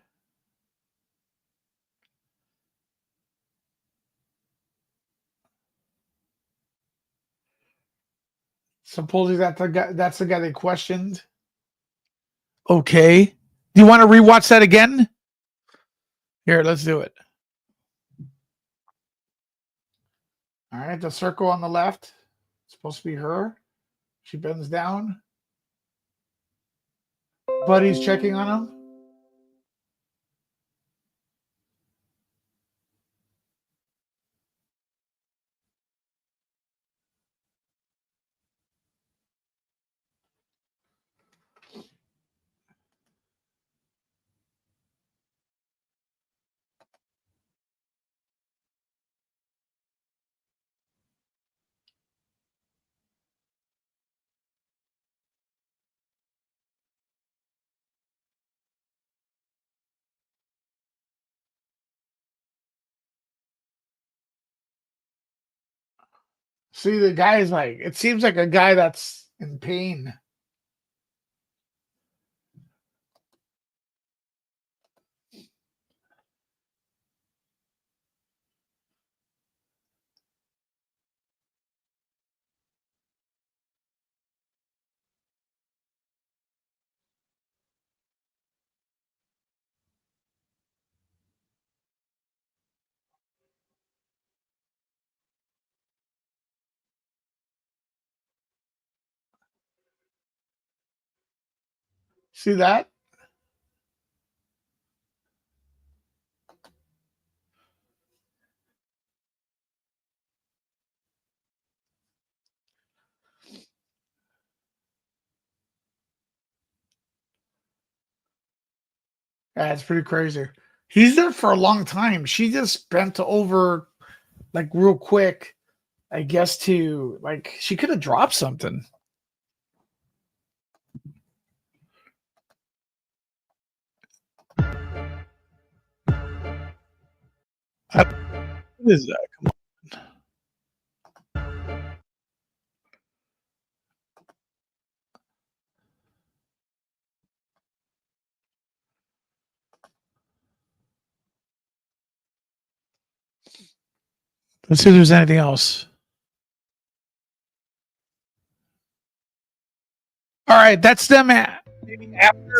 Supposedly that's the guy they questioned. Okay. Do you want to rewatch that again? Here, let's do it. All right, the circle on the left. It's supposed to be her. She bends down. Buddy's checking on him. See, the guy's like, it seems like a guy that's in pain. See that? That's pretty crazy. He's there for a long time. She just bent over like real quick, I guess, to like she could have dropped something. What is that? Come on. Let's see if there's anything else. All right, that's them after.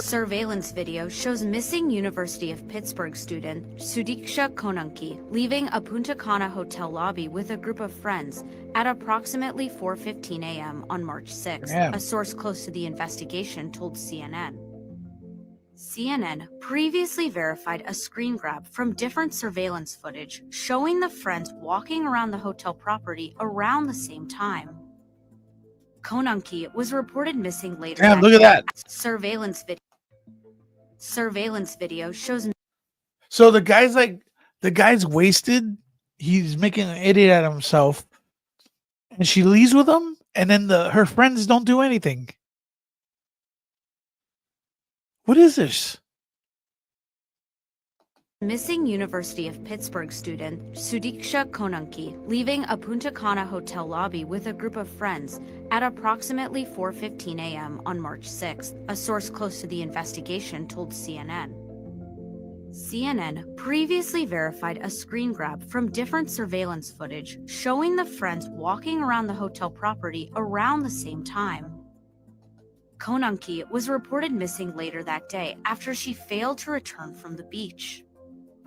Surveillance video shows missing University of Pittsburgh student Sudiksha Konanki leaving a Punta Cana hotel lobby with a group of friends at approximately 4:15 a.m. on March 6th, Damn. a source close to the investigation told CNN. CNN previously verified a screen grab from different surveillance footage showing the friends walking around the hotel property around the same time. Konanki was reported missing later. Damn, look at that. Surveillance video shows. So the guy's wasted. He's making an idiot out of himself, and she leaves with him, and then her friends don't do anything. What is this? Missing University of Pittsburgh student Sudiksha Konanki leaving a Punta Cana hotel lobby with a group of friends at approximately 4:15 a.m. on March 6th, a source close to the investigation told CNN. CNN previously verified a screen grab from different surveillance footage showing the friends walking around the hotel property around the same time. Konanki was reported missing later that day after she failed to return from the beach.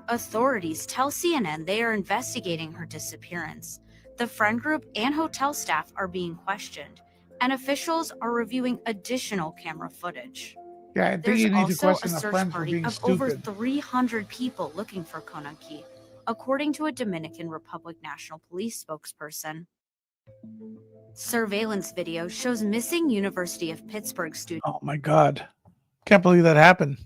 Authorities tell CNN they are investigating her disappearance. The friend group and hotel staff are being questioned, and officials are reviewing additional camera footage. Yeah, I think There's you need to also question a the search friends for party being of over stupid. 300 people looking for Konanki, according to a Dominican Republic National Police spokesperson. Surveillance video shows missing University of Pittsburgh student. Oh my God. Can't believe that happened.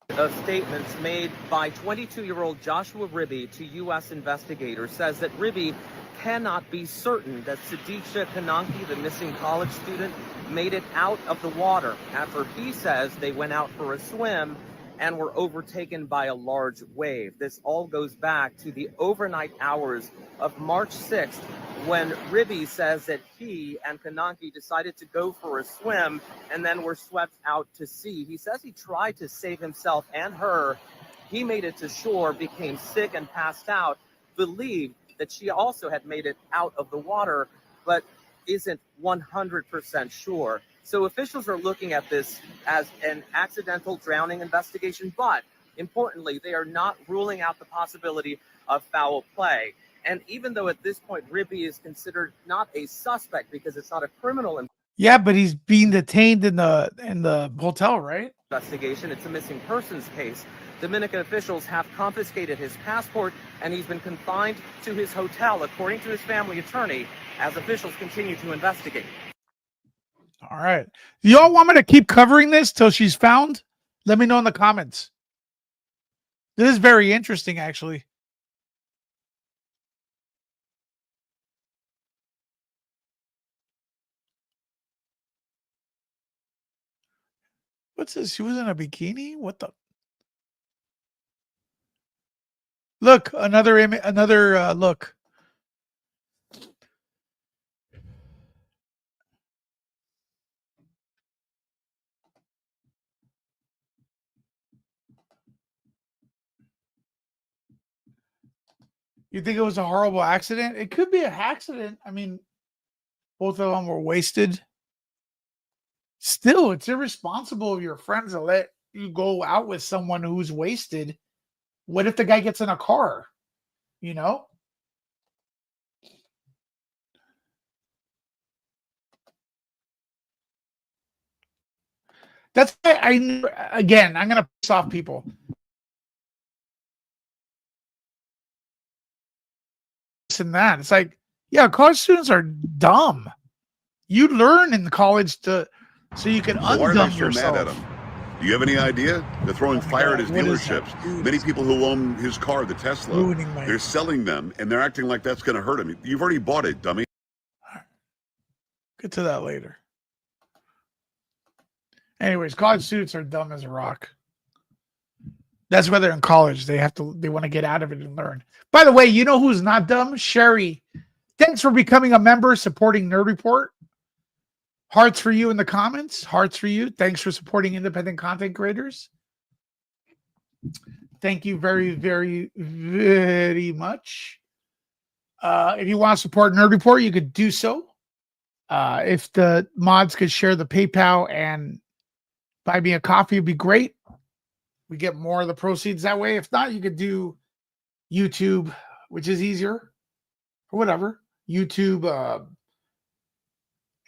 Of statements made by 22-year-old Joshua Ribby to U.S. investigators says that Ribby cannot be certain that Sudiksha Konanki, the missing college student, made it out of the water after he says they went out for a swim and were overtaken by a large wave. This all goes back to the overnight hours of March 6th when Ribby says that he and Konanki decided to go for a swim and then were swept out to sea. He says he tried to save himself and her. He made it to shore, became sick and passed out, believed that she also had made it out of the water, but isn't 100% sure. So officials are looking at this as an accidental drowning investigation, but importantly, they are not ruling out the possibility of foul play. And even though at this point, Ribby is considered not a suspect because it's not a criminal Yeah, but he's being detained in the hotel, right? investigation, it's a missing persons case. Dominican officials have confiscated his passport and he's been confined to his hotel, according to his family attorney, as officials continue to investigate. All right. Y'all want me to keep covering this till she's found? Let me know in the comments. This is very interesting, actually. What's this? She was in a bikini? What the? Look, another image, another look. You think it was a horrible accident? It could be an accident. I mean, both of them were wasted. Still, it's irresponsible of your friends to let you go out with someone who's wasted. What if the guy gets in a car? You know? That's why again, I'm going to piss off people. and that. It's like, yeah, college students are dumb. You learn in college so you can So why are undumb they so yourself. mad at him? Do you have any idea? They're throwing fire at his dealerships. Many people who own his car, the Tesla, they're selling them, and they're acting like that's going to hurt him. You've already bought it, dummy. Get to that later. Anyways, college students are dumb as a rock. That's why they're in college. They want to get out of it and learn. By the way, you know who's not dumb? Sherry. Thanks for becoming a member, supporting Nerd Report. Hearts for you in the comments. Hearts for you. Thanks for supporting independent content creators. Thank you very, very, very much. If you want to support Nerd Report, you could do so. If the mods could share the PayPal and buy me a coffee, it'd be great. We get more of the proceeds that way. If not, you could do YouTube, which is easier, or whatever. YouTube,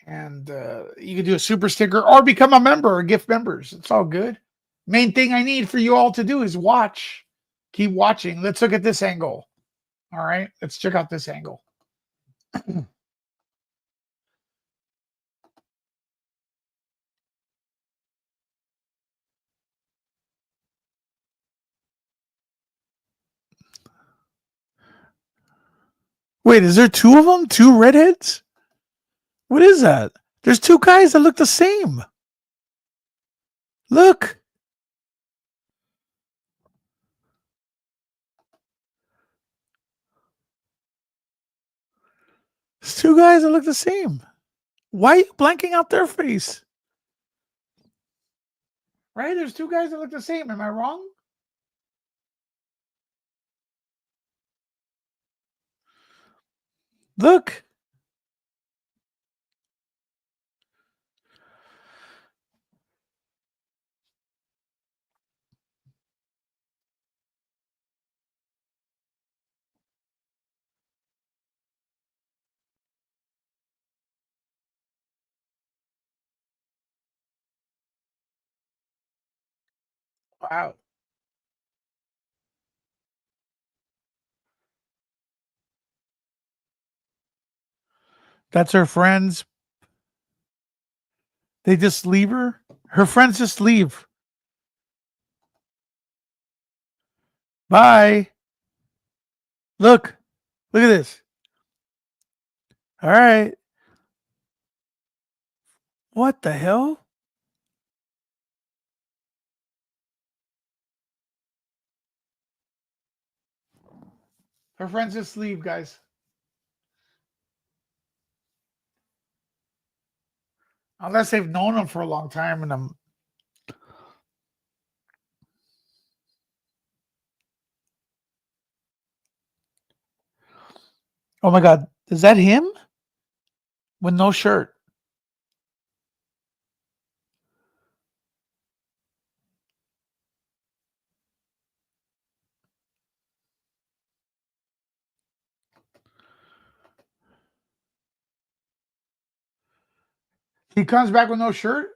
and you can do a super sticker or become a member or gift members. It's all good. Main thing I need for you all to do is watch. Keep watching. Let's look at this angle. All right, let's check out this angle. Wait, is there two of them? Two redheads? What is that? There's two guys that look the same. Look. There's two guys that look the same. Why are you blanking out their face? Right? There's two guys that look the same. Am I wrong? Look. Wow. That's her friends. They just leave her. Her friends just leave. Bye. Look. Look at this. All right. What the hell? Her friends just leave, guys. Unless they've known him for a long time and I'm. Oh my God. Is that him? With no shirt. He comes back with no shirt?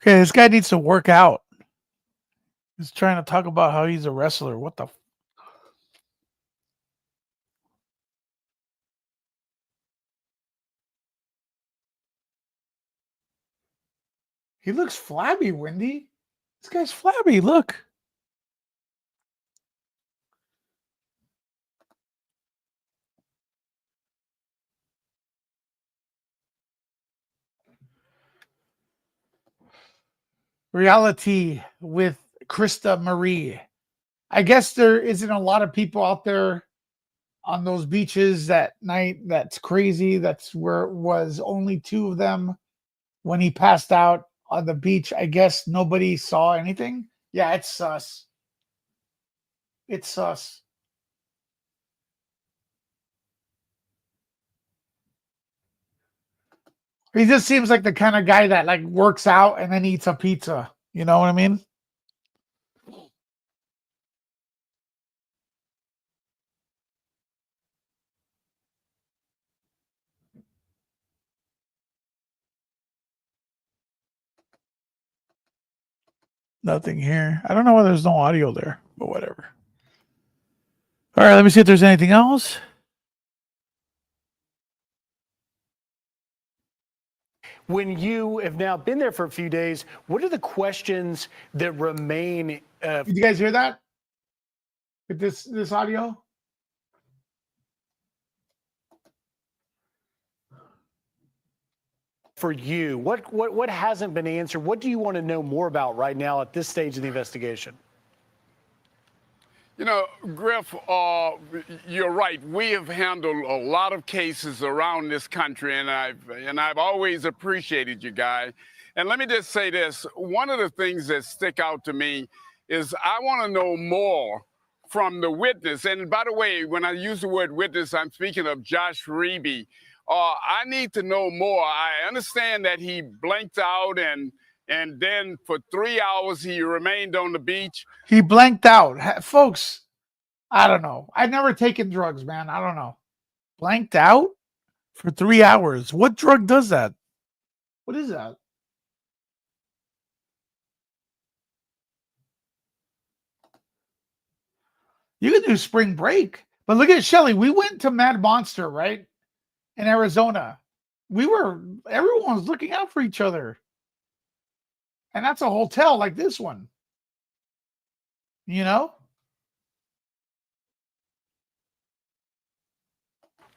Okay, this guy needs to work out. He's trying to talk about how he's a wrestler. What the? He looks flabby, Wendy. This guy's flabby. Look. Reality with Krista Marie. I guess there isn't a lot of people out there on those beaches that night. That's crazy. That's where it was only two of them when he passed out on the beach. I guess nobody saw anything. Yeah, it's sus. It's sus. He just seems like the kind of guy that like works out and then eats a pizza. You know what I mean? Nothing here. I don't know why there's no audio there. but whatever. All right, let me see if there's anything else. When you have now been there for a few days, what are the questions that remain? Did you guys hear that? With this audio? For you, what hasn't been answered? What do you want to know more about right now at this stage of the investigation? You know, Griff, you're right. We have handled a lot of cases around this country, and I've always appreciated you guys. And let me just say this: one of the things that stick out to me is I want to know more from the witness. And by the way, when I use the word witness, I'm speaking of Josh Reeby. I need to know more. I understand that he blanked out and then for 3 hours he remained on the beach. He blanked out. Folks, I don't know. I've never taken drugs, man. I don't know. Blanked out for 3 hours. What drug does that? What is that? You can do spring break. But look at Shelly. We went to Mad Monster, right? In Arizona. Everyone was looking out for each other. And that's a hotel like this one. You know?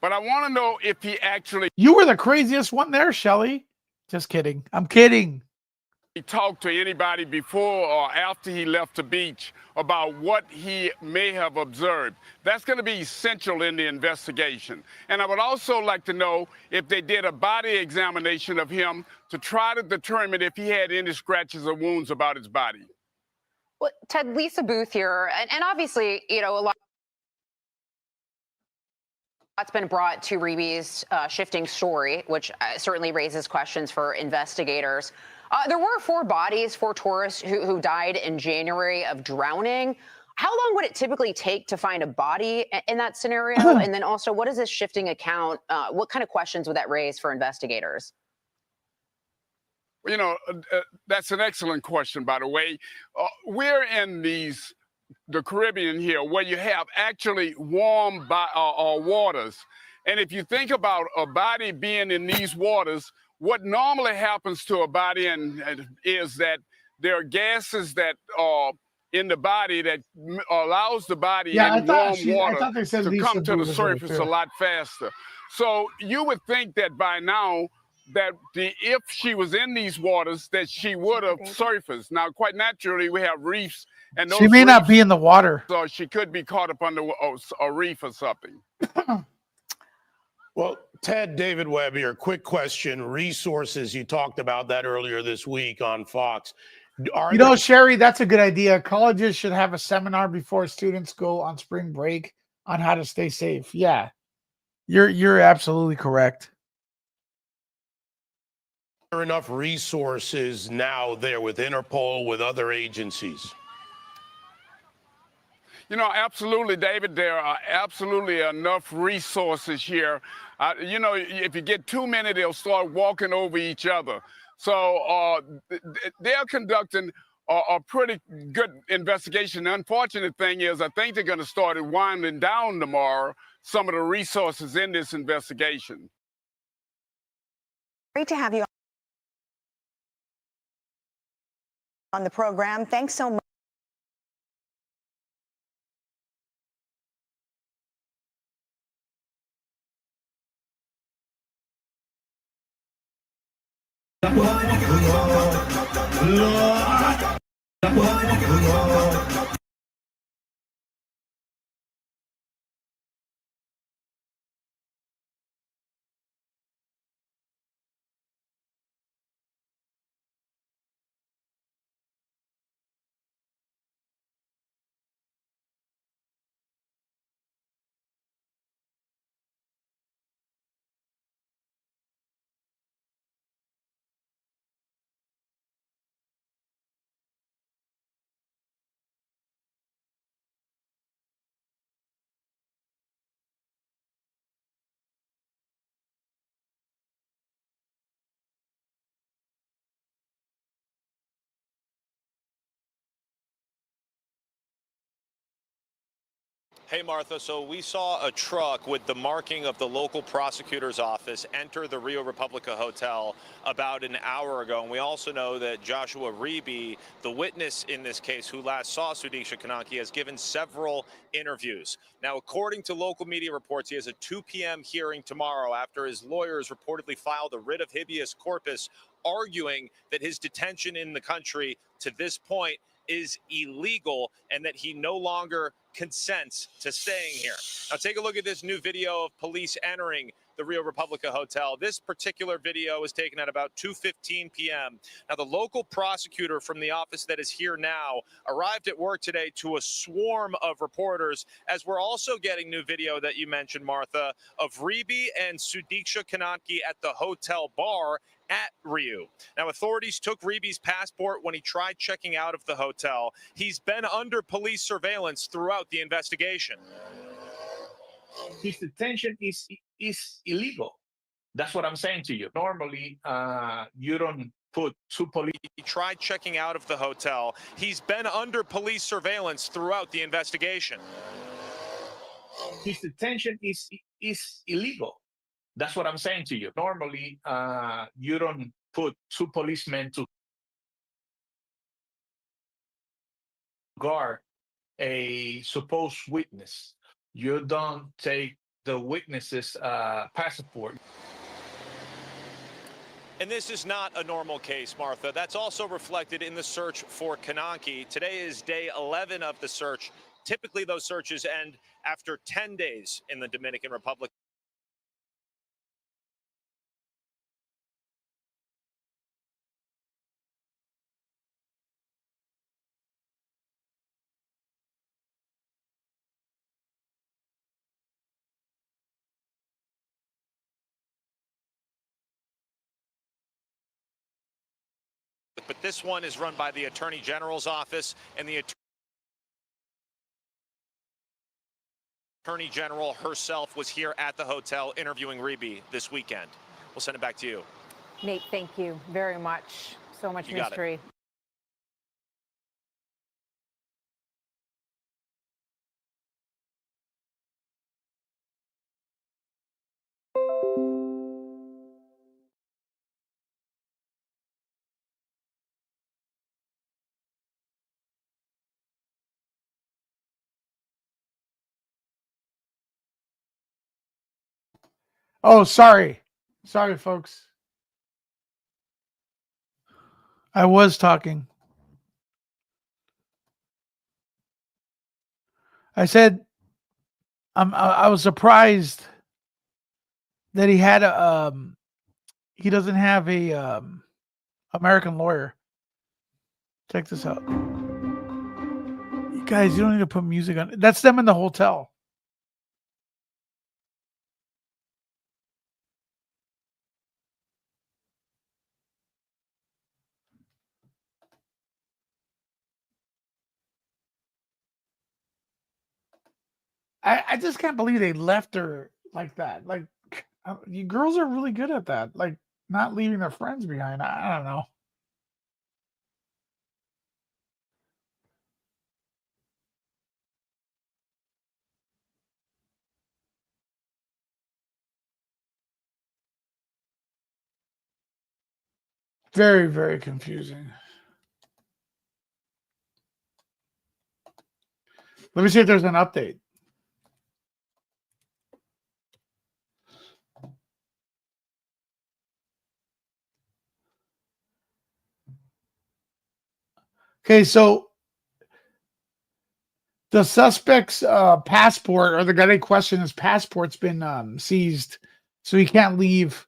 But I want to know if he actually... You were the craziest one there, Shelly. Just kidding. I'm kidding. He talked to anybody before or after he left the beach about what he may have observed. That's going to be essential in the investigation. And I would also like to know if they did a body examination of him to try to determine if he had any scratches or wounds about his body. Well, Ted, Lisa Booth here, and obviously, you know, a lot's been brought to Reeby's shifting story, which certainly raises questions for investigators. There were 4 bodies, 4 tourists who died in January of drowning. How long would it typically take to find a body in that scenario? And then also, what is this shifting account? What kind of questions would that raise for investigators? You know, that's an excellent question, by the way. We're in the Caribbean here, where you have actually warm waters. And if you think about a body being in these waters, what normally happens to a body is that there are gases that are in the body that allows the body in warm water to come to the surface a lot faster. So you would think that by now, that if she was in these waters, that she would have surfaced. Now, quite naturally, we have reefs, and those she may not be in the water. So she could be caught up under a reef or something. Well, Ted, David Webb here. Quick question. Resources, you talked about that earlier this week on Fox. Sherry, that's a good idea. Colleges should have a seminar before students go on spring break on how to stay safe. Yeah, you're absolutely correct. Are there enough resources now there with Interpol, with other agencies? You know, absolutely, David. There are absolutely enough resources here. You know, if you get too many, they'll start walking over each other. So they're conducting a pretty good investigation. The unfortunate thing is, I think they're going to start winding down tomorrow some of the resources in this investigation. Great to have you on the program. Thanks so much. Hey, Martha, so we saw a truck with the marking of the local prosecutor's office enter the Rio Republica Hotel about an hour ago. And we also know that Joshua Reeby, the witness in this case who last saw Sudiksha Konanki, has given several interviews. Now, according to local media reports, he has a 2 p.m. hearing tomorrow after his lawyers reportedly filed a writ of habeas corpus arguing that his detention in the country to this point is illegal and that he no longer consents to staying here. Now take a look at this new video of police entering the Rio Republica Hotel. This particular video was taken at about 2:15 p.m. Now the local prosecutor from the office that is here now arrived at work today to a swarm of reporters, as we're also getting new video that you mentioned, Martha, of Reeby and Sudiksha Konanki at the hotel bar at Rio. Now, authorities took Reeby's passport when he tried checking out of the hotel. He's been under police surveillance throughout the investigation. His detention is illegal. That's what I'm saying to you. Normally, you don't put two police. He tried checking out of the hotel. He's been under police surveillance throughout the investigation. His detention is illegal. That's what I'm saying to you. Normally, you don't put two policemen to guard a supposed witness. You don't take the witness's passport. And this is not a normal case, Martha. That's also reflected in the search for Konanki. Today is day 11 of the search. Typically, those searches end after 10 days in the Dominican Republic. But this one is run by the Attorney General's office, and the Attorney General herself was here at the hotel interviewing Reeby this weekend. We'll send it back to you. Nate, thank you very much. So much mystery. Oh, sorry. Sorry, folks. I was talking. I said I was surprised that he had a he doesn't have a American lawyer. Check this out. You guys, you don't need to put music on. That's them in the hotel. I just can't believe they left her like that. Like, you girls are really good at that. Like, not leaving their friends behind. I don't know. Very, very confusing. Let me see if there's an update. Okay, so the suspect's passport, or the guy they question, his passport's been seized, so he can't leave.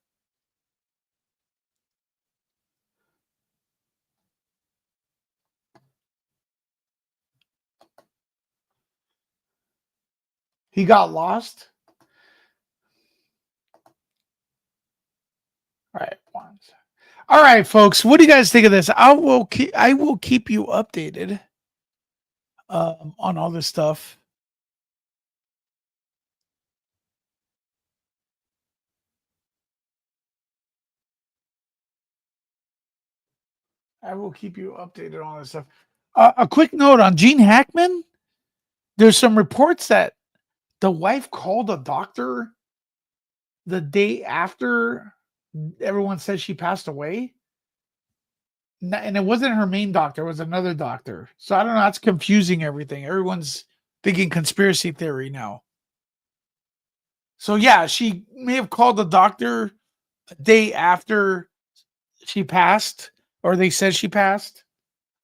He got lost. All right, all right, folks. What do you guys think of this? I will keep you updated on all this stuff. I will keep you updated on all this stuff. A quick note on Gene Hackman. There's some reports that The wife called a doctor the day after everyone says she passed away. And it wasn't her main doctor, it was another doctor. So I don't know, that's confusing everything. Everyone's thinking conspiracy theory now. So yeah, she may have called the doctor the day after she passed, or they said she passed.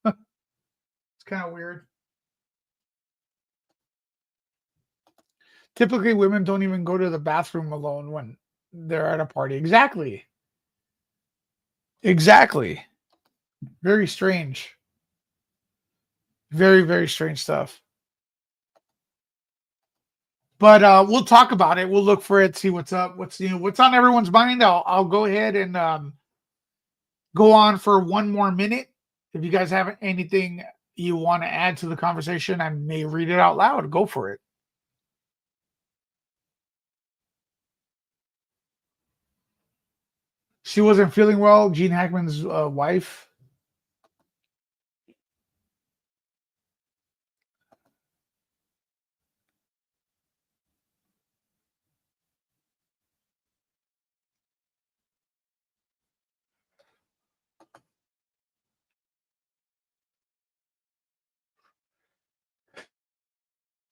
It's kind of weird. Typically, women don't even go to the bathroom alone when they're at a party. Exactly. Exactly. Very strange. Very, very strange stuff. But we'll talk about it. We'll look for it, see what's up, what's new, what's on everyone's mind. I'll go ahead and go on for one more minute. If you guys have anything you want to add to the conversation, I may read it out loud. Go for it. She wasn't feeling well, Gene Hackman's wife.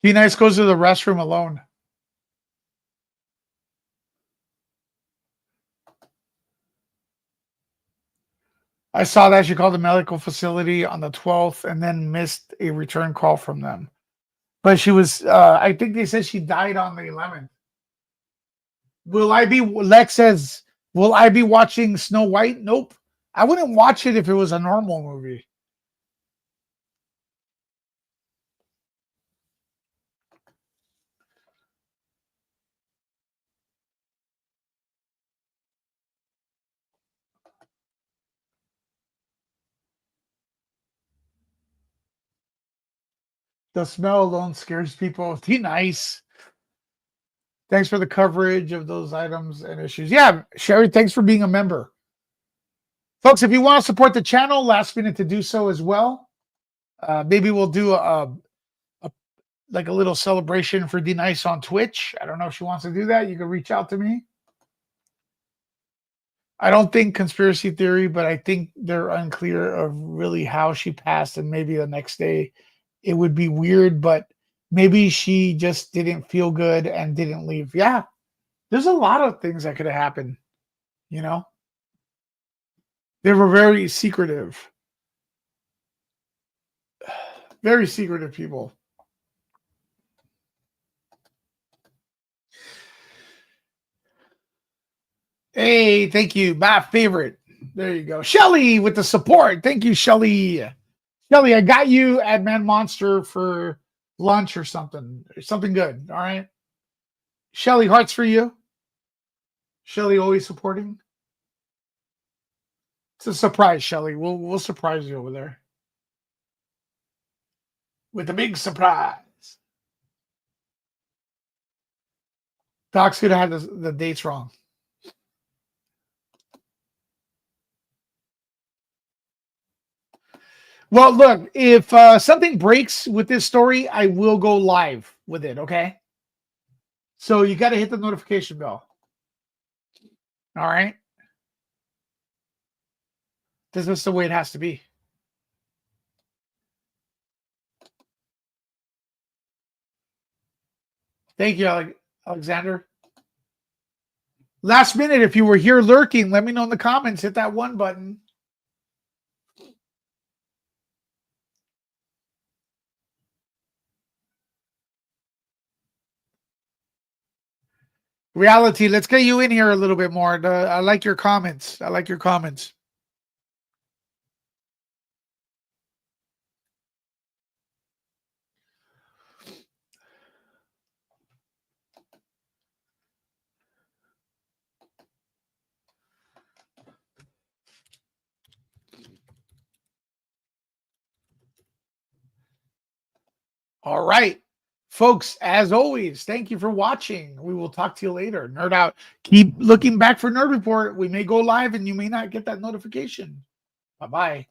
He Nice goes to the restroom alone. I saw that she called the medical facility on the 12th and then missed a return call from them. But she was, I think they said she died on the 11th. Lex says, will I be watching Snow White? Nope. I wouldn't watch it if it was a normal movie. The smell alone scares people. Be nice. Thanks for the coverage of those items and issues. Yeah, Sherry, thanks for being a member. Folks, if you want to support the channel, last minute to do so as well. Maybe we'll do a little celebration for D Nice on Twitch. I don't know if she wants to do that. You can reach out to me. I don't think conspiracy theory, but I think they're unclear of really how she passed, and maybe the next day it would be weird, but maybe she just didn't feel good and didn't leave. Yeah, there's a lot of things that could have happened, you know? They were very secretive. Very secretive people. Hey, thank you. My favorite. There you go. Shelly with the support. Thank you, Shelly. Shelly, I got you at Man Monster for lunch or something. Something good. All right. Shelly, hearts for you. Shelly always supporting. It's a surprise, Shelly. We'll surprise you over there. With a big surprise. Doc's going to have the dates wrong. Well, look, if something breaks with this story, I will go live with it, okay? So you got to hit the notification bell. All right? This is the way it has to be. Thank you, Alexander. Last minute, if you were here lurking, let me know in the comments. Hit that one button. Reality, let's get you in here a little bit more. I like your comments. I like your comments. All right. Folks, as always, thank you for watching. We will talk to you later. Nerd out. Keep looking back for Nerd Report. We may go live and you may not get that notification. Bye-bye.